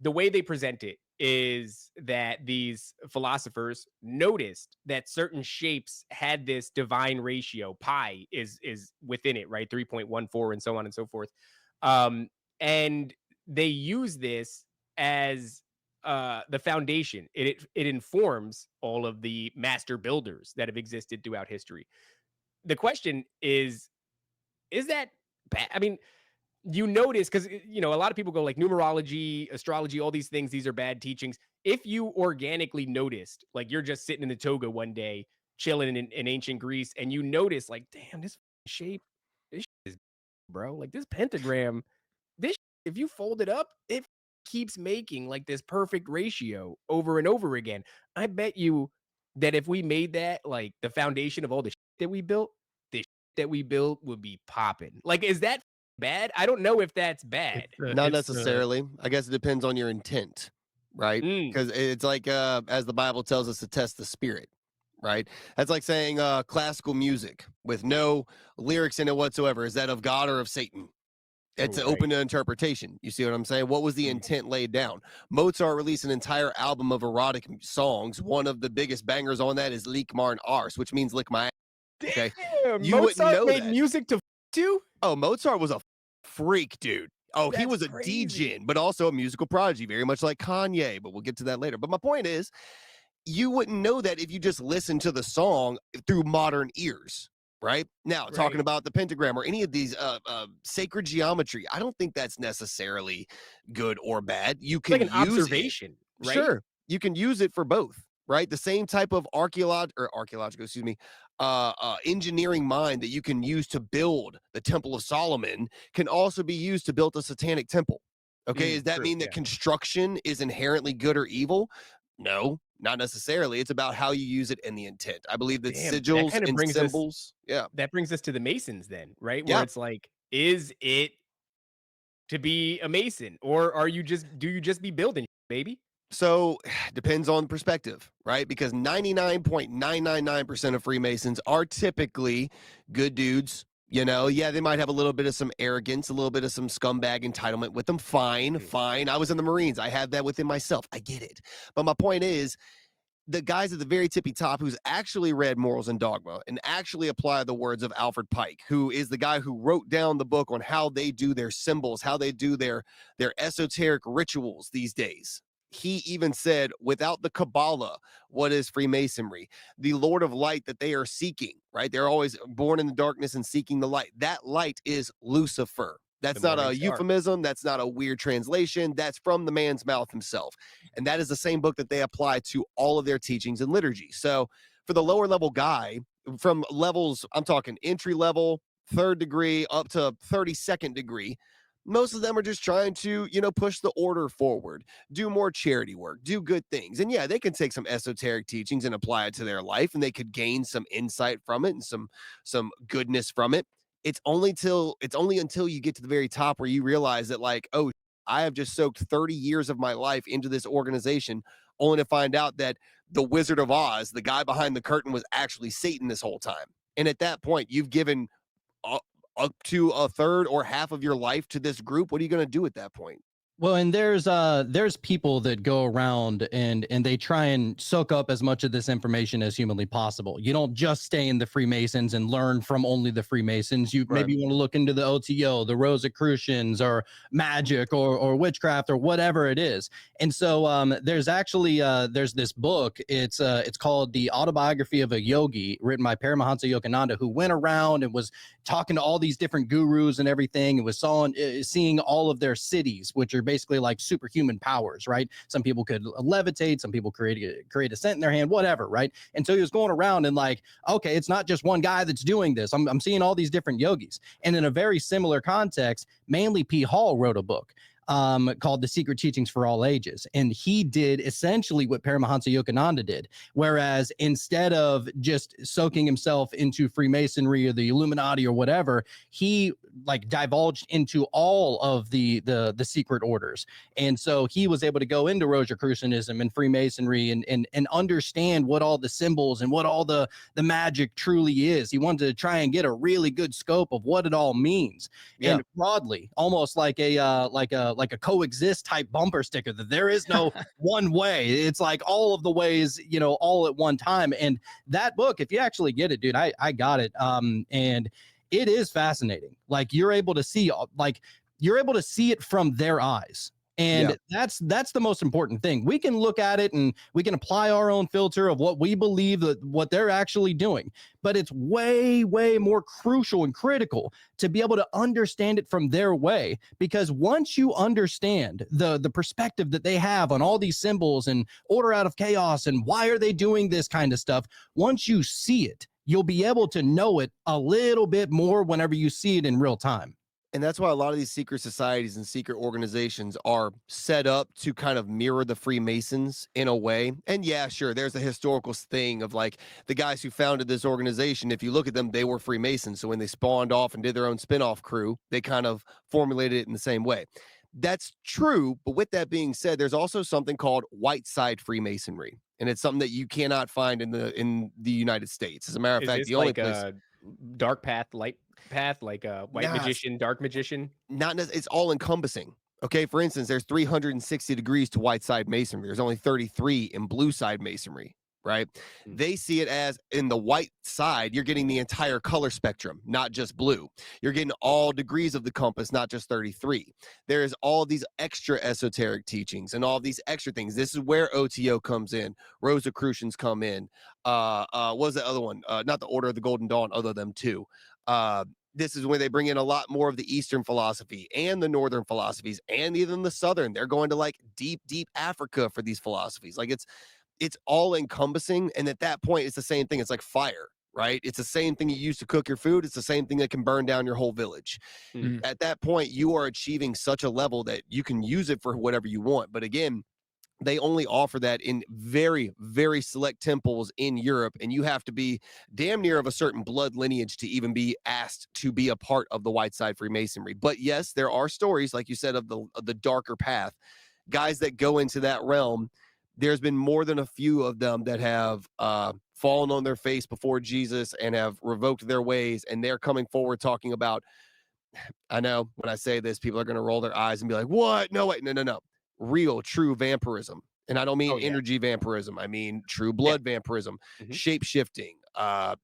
the way they present it is that these philosophers noticed that certain shapes had this divine ratio. Pi is within it, right? 3.14 and so on and so forth. And they use this as the foundation. It informs all of the master builders that have existed throughout history. The question is that bad? I mean, you notice, because a lot of people go like numerology, astrology, all these things, these are bad teachings. If you organically noticed, like you're just sitting in the toga one day chilling in ancient Greece, and you notice like, damn, this shape, this is bro, like this pentagram, this if you fold it up, it keeps making like this perfect ratio over and over again. I bet you that if we made that like the foundation of all the that we built, would be popping. Like, is that bad? I don't know if that's bad. Not necessarily. I guess it depends on your intent, right? Because it's like as the Bible tells us to test the spirit, right? That's like saying classical music with no lyrics in it whatsoever. Is that of God or of Satan? It's open to interpretation. You see what I'm saying? What was the intent laid down? Mozart released an entire album of erotic songs. One of the biggest bangers on that is Lick Marn Ars, which means lick my ass. Okay. You wouldn't Mozart know made that. music to? Oh, Mozart was a freak, dude. Oh, he That's was a crazy. DJ, but also a musical prodigy, very much like Kanye, but we'll get to that later. But my point is, you wouldn't know that if you just listen to the song through modern ears. Right now, talking about the pentagram or any of these sacred geometry, I don't think that's necessarily good or bad. You can like an use observation, it. right? Sure, you can use it for both. Right, the same type of archaeological, excuse me, engineering mind that you can use to build the Temple of Solomon can also be used to build a satanic temple. Okay, does that mean that construction is inherently good or evil? No, not necessarily. It's about how you use it and the intent. I believe that sigils that and brings symbols. That brings us to the Masons then, right? Where Yeah. it's like, is it to be a Mason, or do you just be building, baby? So depends on perspective, right? Because 99.999% of Freemasons are typically good dudes. You know, yeah, they might have a little bit of some arrogance, a little bit of some scumbag entitlement with them. Fine. I was in the Marines. I have that within myself. I get it. But my point is, the guys at the very tippy top who's actually read Morals and Dogma and actually applied the words of Alfred Pike, who is the guy who wrote down the book on how they do their symbols, how they do their esoteric rituals these days. He even said, without the Kabbalah, what is Freemasonry? The Lord of Light that they are seeking, right? They're always born in the darkness and seeking the light. That light is Lucifer. That's not a euphemism. That's not a weird translation. That's from the man's mouth himself. And that is the same book that they apply to all of their teachings and liturgy. So for the lower level guy, from levels, I'm talking entry level, 3rd degree, up to 32nd degree, most of them are just trying to, push the order forward, do more charity work, do good things. And yeah, they can take some esoteric teachings and apply it to their life, and they could gain some insight from it and some goodness from it. It's only until you get to the very top where you realize that, like, oh, I have just soaked 30 years of my life into this organization, only to find out that the Wizard of Oz, the guy behind the curtain, was actually Satan this whole time. And at that point, you've given up to a third or half of your life to this group. What are you going to do at that point? Well, and there's people that go around and they try and soak up as much of this information as humanly possible. You don't just stay in the Freemasons and learn from only the Freemasons. You maybe want to look into the OTO, the Rosicrucians, or magic, or witchcraft, or whatever it is. And so there's actually there's this book. It's called The Autobiography of a Yogi, written by Paramahansa Yogananda, who went around and was talking to all these different gurus and everything, and was seeing all of their cities, which are basically like superhuman powers, right? Some people could levitate, some people create a scent in their hand, whatever, right? And so he was going around and like, okay, it's not just one guy that's doing this. I'm seeing all these different yogis. And in a very similar context, Manly P. Hall wrote a book called The Secret Teachings for All Ages. And he did essentially what Paramahansa Yogananda did. Whereas instead of just soaking himself into Freemasonry or the Illuminati or whatever, he like divulged into all of the secret orders. And so he was able to go into Rosicrucianism and Freemasonry and understand what all the symbols and what all the magic truly is. He wanted to try and get a really good scope of what it all means. Yeah. And broadly, almost like a coexist type bumper sticker, that there is no one way. It's like all of the ways, all at one time. And that book, if you actually get it, dude, I got it. And it is fascinating. Like you're able to see it from their eyes. And that's the most important thing. We can look at it and we can apply our own filter of what we believe that what they're actually doing. But it's way, way more crucial and critical to be able to understand it from their way. Because once you understand the perspective that they have on all these symbols and order out of chaos and why are they doing this kind of stuff, once you see it, you'll be able to know it a little bit more whenever you see it in real time. And that's why a lot of these secret societies and secret organizations are set up to kind of mirror the Freemasons in a way. And yeah, sure, there's a historical thing of like the guys who founded this organization. If you look at them, they were Freemasons. So when they spawned off and did their own spinoff crew, they kind of formulated it in the same way. That's true. But with that being said, there's also something called white side Freemasonry. and it's something that you cannot find in the United States. As a matter of Is fact, this the only like place a dark path, light path, like a white Nah, magician, dark magician? it's all encompassing. Okay, for instance, there's 360 degrees to white side masonry. There's only 33 in blue side masonry, right? Hmm. They see it as in the white side, you're getting the entire color spectrum, not just blue. You're getting all degrees of the compass, not just 33. There's all these extra esoteric teachings and all these extra things. This is where OTO comes in, Rosicrucians come in. What was the other one? Not the Order of the Golden Dawn, other than them too. This is when they bring in a lot more of the Eastern philosophy and the Northern philosophies and even the Southern. They're going to like deep Africa for these philosophies. Like it's all encompassing. And at that point, it's the same thing. It's like fire, right? It's the same thing you use to cook your food. It's the same thing that can burn down your whole village. Mm. At that point, you are achieving such a level that you can use it for whatever you want. But again, they only offer that in very, very select temples in Europe, and you have to be damn near of a certain blood lineage to even be asked to be a part of the White Side Freemasonry. But yes, there are stories, like you said, of the darker path, guys that go into that realm. There's been more than a few of them that have fallen on their face before Jesus and have revoked their ways, and they're coming forward talking about. I know when I say this, people are going to roll their eyes and be like, "What? No, wait, no. Real, true vampirism." And I don't mean energy vampirism. I mean true blood vampirism, shape shifting,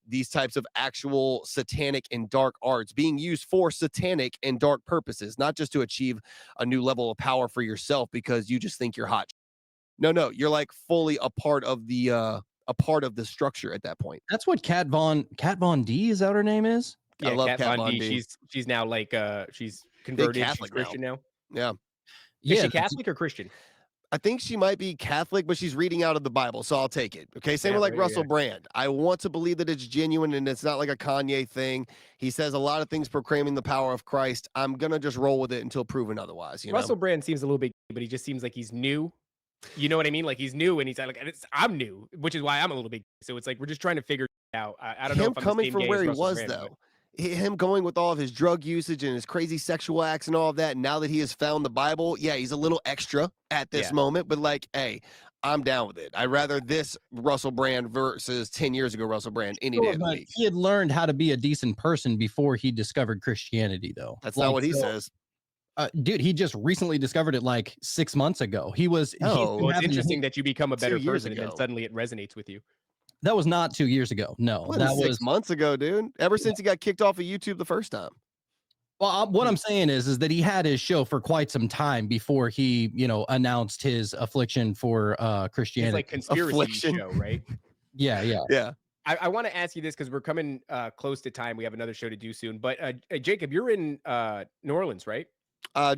these types of actual satanic and dark arts being used for satanic and dark purposes, not just to achieve a new level of power for yourself because you just think you're hot. No, you're like fully a part of the structure at that point. That's what Kat Von D, is that what her name is? I love Kat Von D. D. She's now like she's converted. Catholic She's Christian now. Yeah. Is she Catholic or Christian? I think she might be Catholic, but she's reading out of the Bible, so I'll take it. Okay, same with like Russell Brand. I want to believe that it's genuine and it's not like a Kanye thing. He says a lot of things proclaiming the power of Christ. I'm gonna just roll with it until proven otherwise. Russell Brand seems a little bit, but he just seems like he's new. You know what I mean? Like he's new, and he's like, I'm new, which is why I'm a little bit. So it's like we're just trying to figure it out. I don't know if I'm coming from where he was though. Him going with all of his drug usage and his crazy sexual acts and all of that. Now that he has found the Bible, yeah, he's a little extra at this moment, but like, hey, I'm down with it. I'd rather this Russell Brand versus 10 years ago Russell Brand any day of the week. He had learned how to be a decent person before he discovered Christianity, though. That's not what he says. Dude, he just recently discovered it like 6 months ago. He was. Well, it's interesting that you become a better person and then suddenly it resonates with you. That was not 2 years ago. No, that was 6 months ago, dude. Ever since he got kicked off of YouTube the first time. Well, what I'm saying is that he had his show for quite some time before he, announced his affliction for Christianity. It's like conspiracy show, right? Yeah. I want to ask you this because we're coming close to time. We have another show to do soon. But Jacob, you're in New Orleans, right?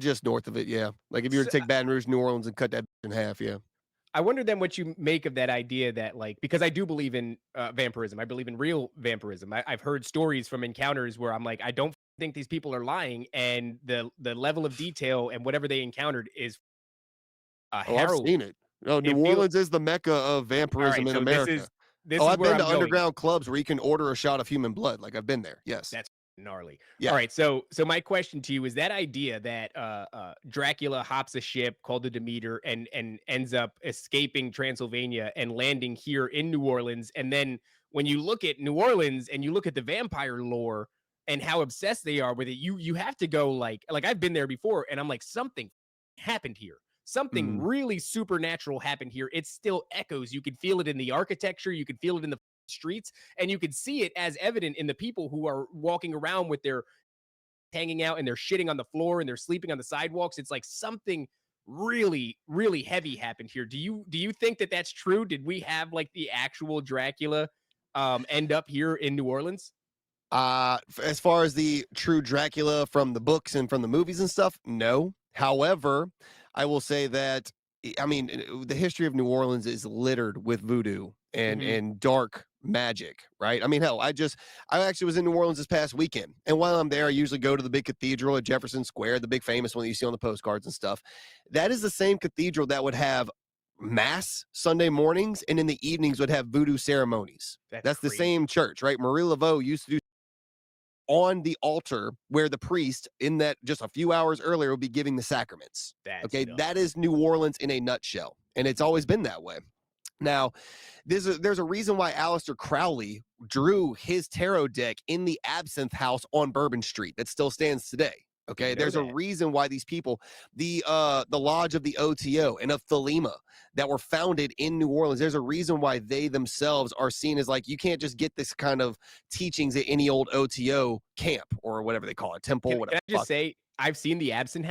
Just north of it, yeah. Like if you were to take Baton Rouge, New Orleans, and cut that in half, yeah. I wonder then what you make of that idea that because I do believe in vampirism. I believe in real vampirism. I've heard stories from encounters where I'm like, I don't think these people are lying. And the level of detail and whatever they encountered is harrowing. I've seen it. New Orleans is the mecca of vampirism in America. I've been to underground clubs where you can order a shot of human blood. Like I've been there. Yes. That's gnarly. Yeah. All right. So my question to you is that idea that Dracula hops a ship called the Demeter and ends up escaping Transylvania and landing here in New Orleans. And then when you look at New Orleans and you look at the vampire lore and how obsessed they are with it, you have to go like I've been there before and I'm like, something happened here. Something really supernatural happened here. It still echoes. You can feel it in the architecture. You can feel it in the streets, and you can see it as evident in the people who are walking around with their hanging out and they're shitting on the floor and they're sleeping on the sidewalks. It's like something really, really heavy happened here. Do you think that that's true? Did we have like the actual Dracula end up here in New Orleans? As far as the true Dracula from the books and from the movies and stuff, no. However, I will say that, I mean, the history of New Orleans is littered with voodoo and dark magic, right? I mean, hell, I actually was in New Orleans this past weekend. And while I'm there, I usually go to the big cathedral at Jefferson Square, the big famous one that you see on the postcards and stuff. That is the same cathedral that would have mass Sunday mornings and in the evenings would have voodoo ceremonies. That's the same church, right? Marie Laveau used to do on the altar where the priest in that just a few hours earlier would be giving the sacraments. That is New Orleans in a nutshell. And it's always been that way. Now, there's a reason why Aleister Crowley drew his tarot deck in the Absinthe House on Bourbon Street that still stands today. Okay, there's a reason why these people, the Lodge of the OTO and of Thelema that were founded in New Orleans, there's a reason why they themselves are seen as like, you can't just get this kind of teachings at any old OTO camp or whatever they call it, temple, whatever. Can I just say, I've seen the Absinthe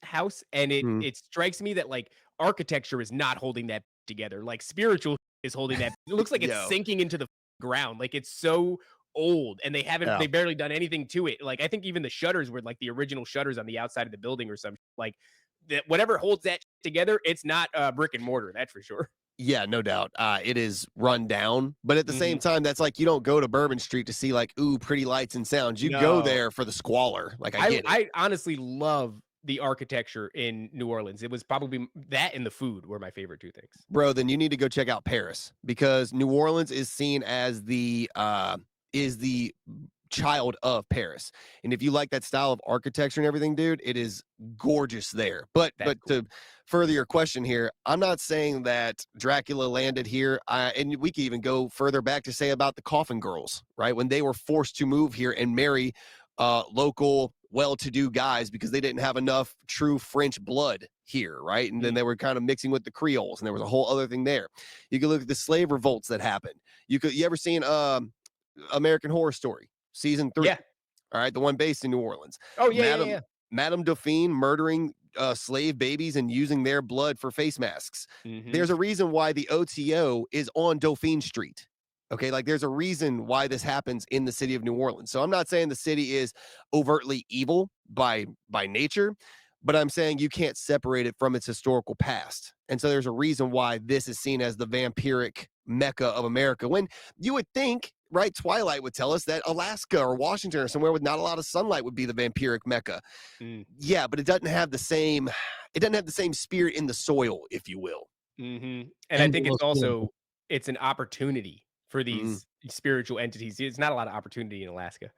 House, and it strikes me that like architecture is not holding that together. Like spiritual is holding that. It looks like it's sinking into the ground. Like it's so old, and they barely done anything to it. Like I think even the shutters were like the original shutters on the outside of the building or something. Like that, whatever holds that together, it's not brick and mortar. That's for sure. Yeah, no doubt. It is run down, but at the same time, that's like you don't go to Bourbon Street to see like pretty lights and sounds. You go there for the squalor. Like I get it. I honestly love the architecture in New Orleans. It was probably that and the food were my favorite two things. Bro, then you need to go check out Paris, because New Orleans is seen as the child of Paris. And if you like that style of architecture and everything, dude, it is gorgeous there. But to further your question here, I'm not saying that Dracula landed here. And we could even go further back to say about the Coffin Girls, right? When they were forced to move here and marry local well-to-do guys because they didn't have enough true French blood here, right? And then they were kind of mixing with the Creoles, and there was a whole other thing there. You could look at the slave revolts that happened. You ever seen American Horror Story season 3? Yeah. All right, the one based in New Orleans. Oh yeah, Madame Dauphine murdering slave babies and using their blood for face masks. There's a reason why the OTO is on Dauphine Street. Okay, like there's a reason why this happens in the city of New Orleans. So I'm not saying the city is overtly evil by nature, but I'm saying you can't separate it from its historical past. And so there's a reason why this is seen as the vampiric mecca of America. When you would think, right, Twilight would tell us that Alaska or Washington or somewhere with not a lot of sunlight would be the vampiric mecca. Yeah, but it doesn't have the same spirit in the soil, if you will. And I think it's also it's an opportunity for these spiritual entities. It's not a lot of opportunity in Alaska.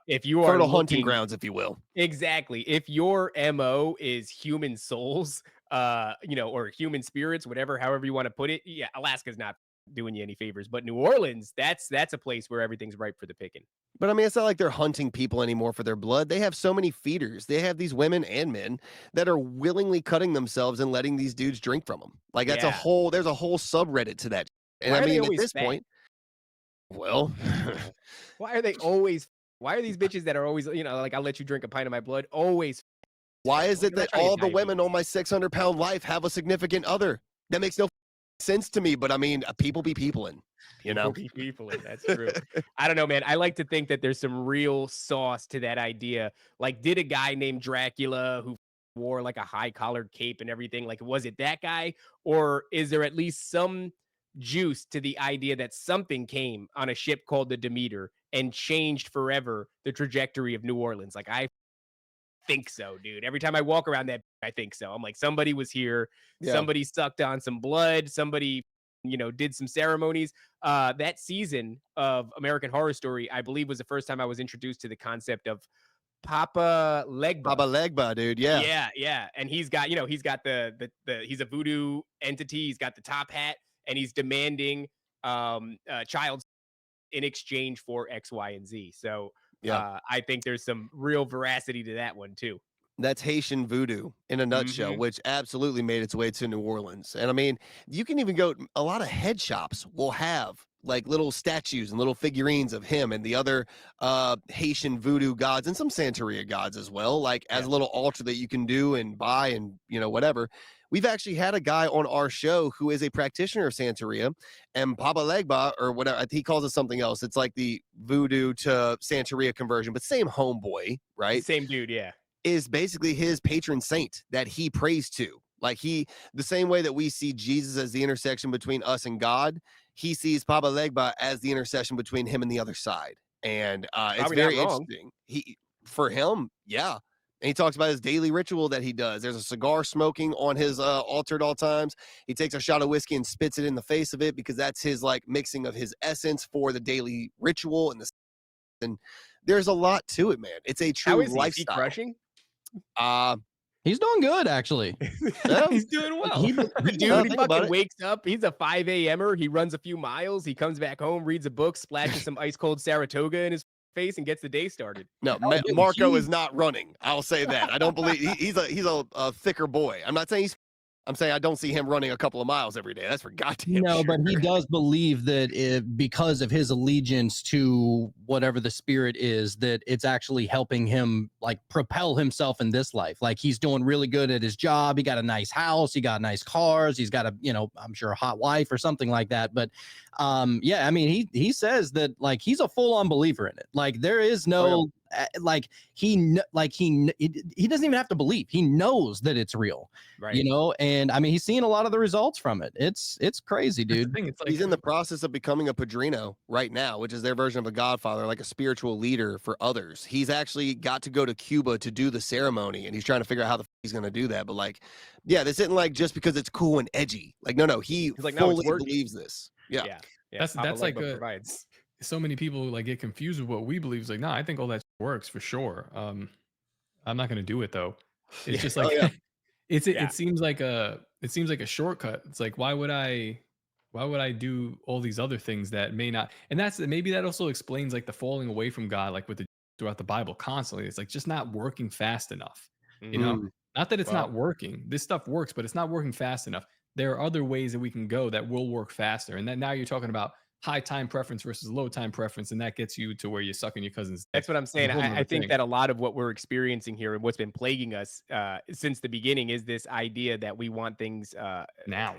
If you are fertile hunting grounds, if you will. Exactly. If your MO is human souls, or human spirits, however you want to put it, yeah, Alaska's not doing you any favors. But New Orleans, that's a place where everything's ripe for the picking. But I mean, it's not like they're hunting people anymore for their blood. They have so many feeders. They have these women and men that are willingly cutting themselves and letting these dudes drink from them. Like there's a whole subreddit to that. And I mean, at this point, well, why are these bitches that are always, like, I'll let you drink a pint of my blood, always? Why is it that all the women on my 600-pound life have a significant other? That makes no sense to me, but I mean, people be peopling, That's true. I don't know, man. I like to think that there's some real sauce to that idea. Like, did a guy named Dracula who wore like a high-collared cape and everything, like, was it that guy? Or is there at least some juice to the idea that something came on a ship called the Demeter and changed forever the trajectory of New Orleans? Like, I think so, dude. Every time I walk around that, I think so. I'm like, somebody was here, somebody sucked on some blood, somebody, did some ceremonies. That season of American Horror Story, I believe, was the first time I was introduced to the concept of Papa Legba. Papa Legba, dude. Yeah. Yeah. And he's got, he's a voodoo entity. He's got the top hat, and he's demanding child in exchange for X, Y, and Z. So I think there's some real veracity to that one too. That's Haitian voodoo in a nutshell, which absolutely made its way to New Orleans. And I mean, you can even go, a lot of head shops will have like little statues and little figurines of him and the other Haitian voodoo gods and some Santeria gods as well, like as a little altar that you can do and buy and, whatever. We've actually had a guy on our show who is a practitioner of Santeria, and Papa Legba, or whatever, he calls it something else. It's like the voodoo to Santeria conversion, but same homeboy, right? Same dude, yeah. Is basically his patron saint that he prays to. Like the same way that we see Jesus as the intersection between us and God, he sees Papa Legba as the intersection between him and the other side. And it's very interesting. For him, yeah. And he talks about his daily ritual that he does. There's a cigar smoking on his altar at all times. He takes a shot of whiskey and spits it in the face of it because that's his like mixing of his essence for the daily ritual. And there's a lot to it, man. It's a true lifestyle. Is he crushing? He's doing good, actually. Yeah. He's doing well. He Dude, think he about fucking it. wakes up. He's a 5 a.m.er. He runs a few miles. He comes back home, reads a book, splashes some ice cold Saratoga in his face, and gets the day started. No, Oh, dude, Marco he- is not running. I'll say that. I don't believe he's a thicker boy. I'm not saying I'm saying I don't see him running a couple of miles every day. That's for goddamn No, sure. but he does believe that because of his allegiance to whatever the spirit is, that it's actually helping him like propel himself in this life. Like he's doing really good at his job. He got a nice house. He got nice cars. He's got a, I'm sure a hot wife or something like that. But yeah, I mean, he says that like he's a full on believer in it. Like there is no he doesn't even have to believe. He knows that it's real, Right. and I mean, he's seeing a lot of the results from it. It's crazy, That's the dude. thing, it's like, He's in the process of becoming a padrino right now, which is their version of a godfather, like a spiritual leader for others. He's actually got to go to Cuba to do the ceremony, and he's trying to figure out how he's going to do that. But like, yeah, this isn't like just because it's cool and edgy. Like, no, he He's like, no, it's fully working. believes this. Yeah. That's Papa like Legba a- provides. so many people like get confused with what we believe. It's like, no, I think all that works for sure. I'm not gonna do it though. It's just like it seems like a shortcut. It's like why would I do all these other things that may not, and maybe that also explains like the falling away from God, like with throughout the Bible constantly. It's like just not working fast enough. You know, not that it's not working. This stuff works, but it's not working fast enough. There are other ways that we can go that will work faster. And then now you're talking about high time preference versus low time preference, and that gets you to where you're sucking your cousin's dick. That's what I'm saying. A whole I nother think thing. that a lot of what we're experiencing here and what's been plaguing us since the beginning is this idea that we want things Now.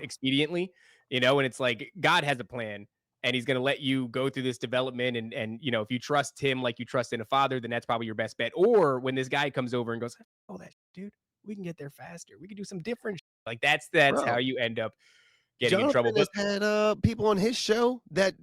expediently, and it's like God has a plan and he's going to let you go through this development. And if you trust him like you trust in a father, then that's probably your best bet. Or when this guy comes over and goes, oh, that dude, we can get there faster. We can do some different shit. Like that's Bro. how you end up getting in Jonathan trouble. has had people on his show that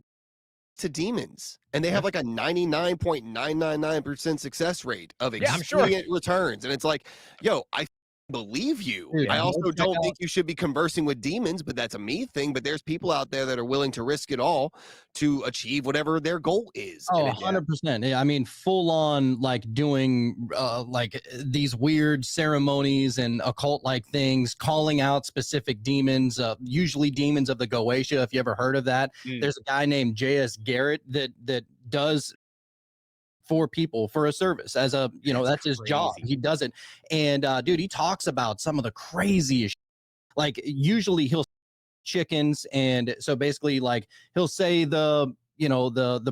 to demons, and they have like a 99.999% success rate of I'm sure. expedient returns. And it's like, yo, I believe you. Dude, I go also check don't out- think you should be conversing with demons, but that's a me thing. But there's people out there that are willing to risk it all to achieve whatever their goal is. Oh, And 100%. Yeah, I mean, full on like doing like these weird ceremonies and occult like things, calling out specific demons, usually demons of the Goetia. If you ever heard of that, there's a guy named J.S. Garrett that does for people for a service as a, that's his job. He does it. And dude, he talks about some of the craziest, like usually he'll chickens. And so basically like he'll say the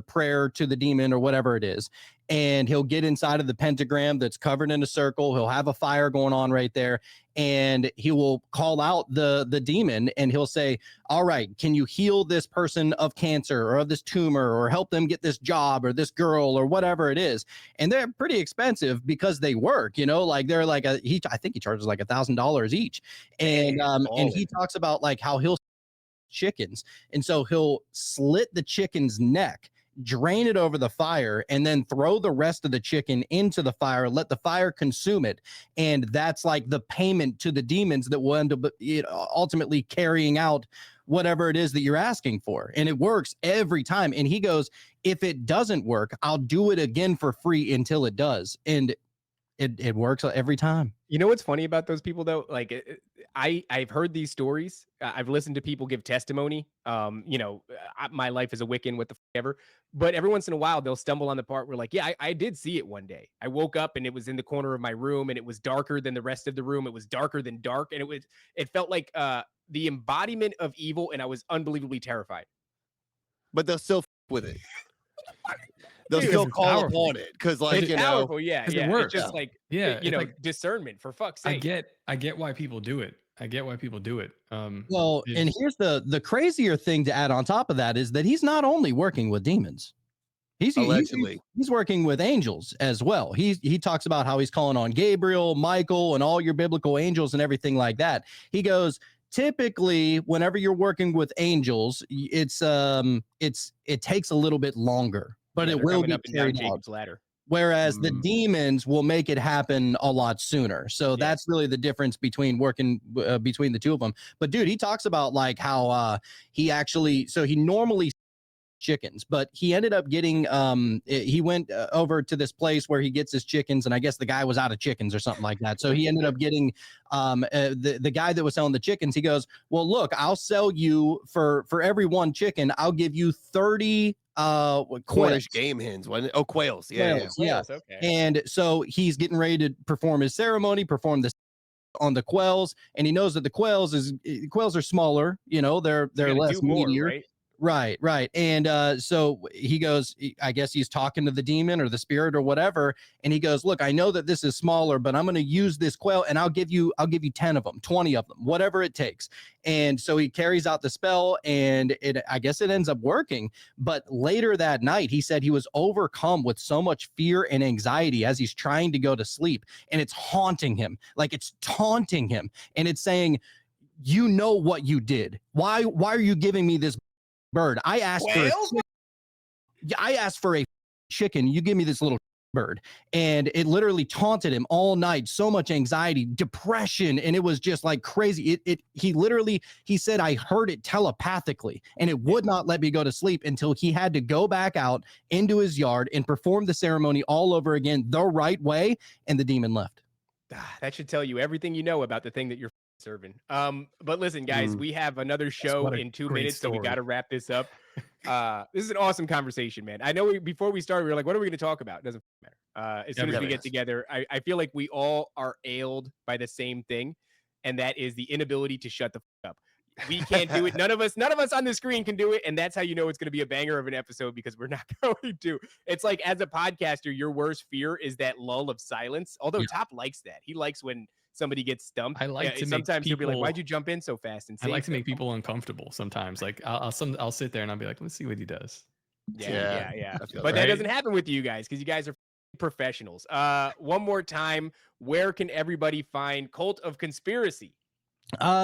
prayer to the demon or whatever it is. And he'll get inside of the pentagram that's covered in a circle. He'll have a fire going on right there. And he will call out the demon and he'll say, all right, can you heal this person of cancer or of this tumor or help them get this job or this girl or whatever it is? And they're pretty expensive because they work, like they're like I think he charges like $1,000 each. And he talks about like how he'll chickens. And so he'll slit the chicken's neck, drain it over the fire, and then throw the rest of the chicken into the fire, let the fire consume it. And that's like the payment to the demons that will end up ultimately carrying out whatever it is that you're asking for. And it works every time. And he goes, if it doesn't work, I'll do it again for free until it does. And it works every time. You know what's funny about those people though? Like I've heard these stories. I've listened to people give testimony. My life is a Wiccan, what the ever. But every once in a while, they'll stumble on the part where like, yeah, I did see it one day. I woke up and it was in the corner of my room and it was darker than the rest of the room. It was darker than dark. And it felt like the embodiment of evil. And I was unbelievably terrified. but they'll still with it. They'll Dude, still it's call powerful. upon it because, like, It's powerful, yeah. 'cause it It's works. just like, Yeah, it's like- discernment for fuck's sake. I get why people do it. I get why people do it. Well, and here's the crazier thing to add on top of that is that he's not only working with demons. He's working with angels as well. He talks about how he's calling on Gabriel, Michael, and all your biblical angels and everything like that. He goes, typically, whenever you're working with angels, it takes a little bit longer, but Yeah, it they're will coming be up and down carried out. Jacob's ladder. Whereas the demons will make it happen a lot sooner. So that's really the difference between working between the two of them. But dude, he talks about like how he normally chickens, but he ended up getting he went over to this place where he gets his chickens, and I guess the guy was out of chickens or something like that. So he ended up getting the guy that was selling the chickens. He goes, well, look, I'll sell you for every one chicken, I'll give you 30 Cornish game hens, wasn't it? Oh, quails. Yeah, Quails, yeah. Okay. And so he's getting ready to perform his ceremony, perform this on the quails, and he knows that the quails are smaller, you know, they're less meatier. Right? Right. And so he goes, I guess he's talking to the demon or the spirit or whatever, and he goes, look, I know that this is smaller, but I'm going to use this quail, and I'll give you 10 of them, 20 of them, whatever it takes. And so he carries out the spell, and I guess it ends up working. But later that night, he said he was overcome with so much fear and anxiety as he's trying to go to sleep, and it's haunting him, like it's taunting him, and it's saying, you know what you did. Why are you giving me this bird? I asked for a chicken. You give me this little bird. And it literally taunted him all night. So much anxiety, depression, and it was just like crazy. He said, I heard it telepathically, and it would not let me go to sleep until he had to go back out into his yard and perform the ceremony all over again the right way, and the demon left. That should tell you everything you know about the thing that you're serving. But listen, guys, we have another show in 2 minutes, so we got to wrap this up. This is an awesome conversation, man. I know before we started, we were like, what are we going to talk about? It doesn't matter. As soon as we get together, I feel like we all are ailed by the same thing, and that is the inability to shut the fuck up. We can't do it. None of us on the screen can do it, and that's how you know it's going to be a banger of an episode, because we're not going to. It's like, as a podcaster, your worst fear is that lull of silence. Although Top likes that. He likes when somebody gets stumped. I like to sometimes make people, he'll be like, why'd you jump in so fast? And I like to make people uncomfortable sometimes. Like I'll sit there and I'll be like, let's see what he does. Yeah. But that doesn't happen with you guys, because you guys are professionals. One more time, where can everybody find Cult of Conspiracy?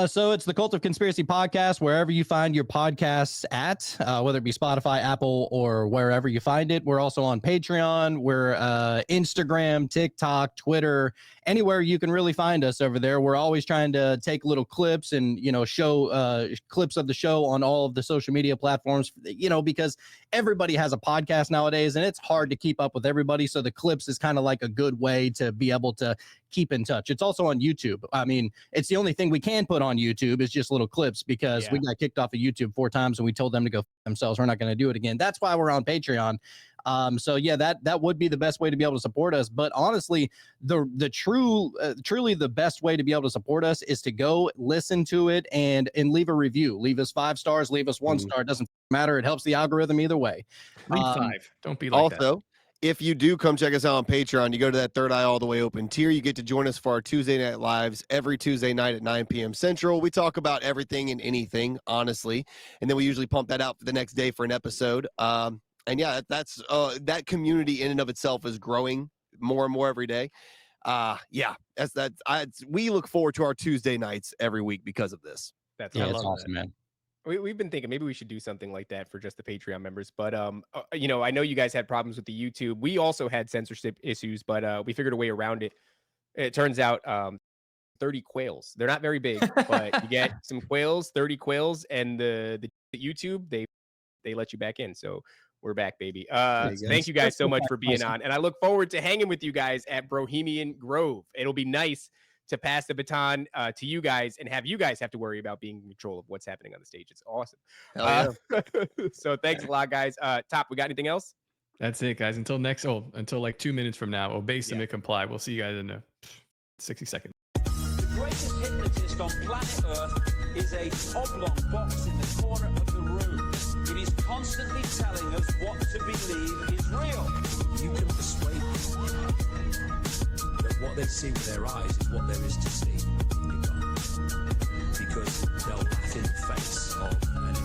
So it's the Cult of Conspiracy podcast, wherever you find your podcasts at, whether it be Spotify, Apple, or wherever you find it. We're also on Patreon. We're Instagram, TikTok, Twitter, anywhere you can really find us over there. We're always trying to take little clips and, show clips of the show on all of the social media platforms, because everybody has a podcast nowadays, and it's hard to keep up with everybody. So the clips is kind of like a good way to be able to keep in touch. It's also on YouTube. I mean, it's the only thing we can put on YouTube is just little clips, because we got kicked off of YouTube 4 times and we told them to go themselves. We're not going to do it again. That's why we're on Patreon. So yeah, that would be the best way to be able to support us. But honestly, truly the best way to be able to support us is to go listen to it and leave a review. Leave us 5 stars, leave us 1 star. It doesn't matter. It helps the algorithm either way. Leave 5. Don't be like that. Also, if you do come check us out on Patreon, you go to that Third Eye All the Way Open tier. You get to join us for our Tuesday night lives every Tuesday night at 9 p.m. Central. We talk about everything and anything, honestly, and then we usually pump that out for the next day for an episode. And yeah, that's that community in and of itself is growing more and more every day. We look forward to our Tuesday nights every week because of this. That's awesome, man. We've been thinking maybe we should do something like that for just the Patreon members. But, I know you guys had problems with the YouTube. We also had censorship issues, but we figured a way around it. It turns out 30 quails. They're not very big, but you get some quails, 30 quails, and the YouTube, they let you back in. So we're back, baby. Thank you guys so much for being on. And I look forward to hanging with you guys at Bohemian Grove. It'll be nice to pass the baton to you guys and have you guys have to worry about being in control of what's happening on the stage. It's awesome. So thanks a lot, guys. Top, we got anything else? That's it, guys. Until like 2 minutes from now, obey, submit, comply. We'll see you guys in 60 seconds. The greatest hypnotist on planet Earth is a oblong box in the corner of the room. It is constantly telling us what to believe is real. You can persuade them that what they see with their eyes is what there is to see. You can't. Because they'll laugh in the face of an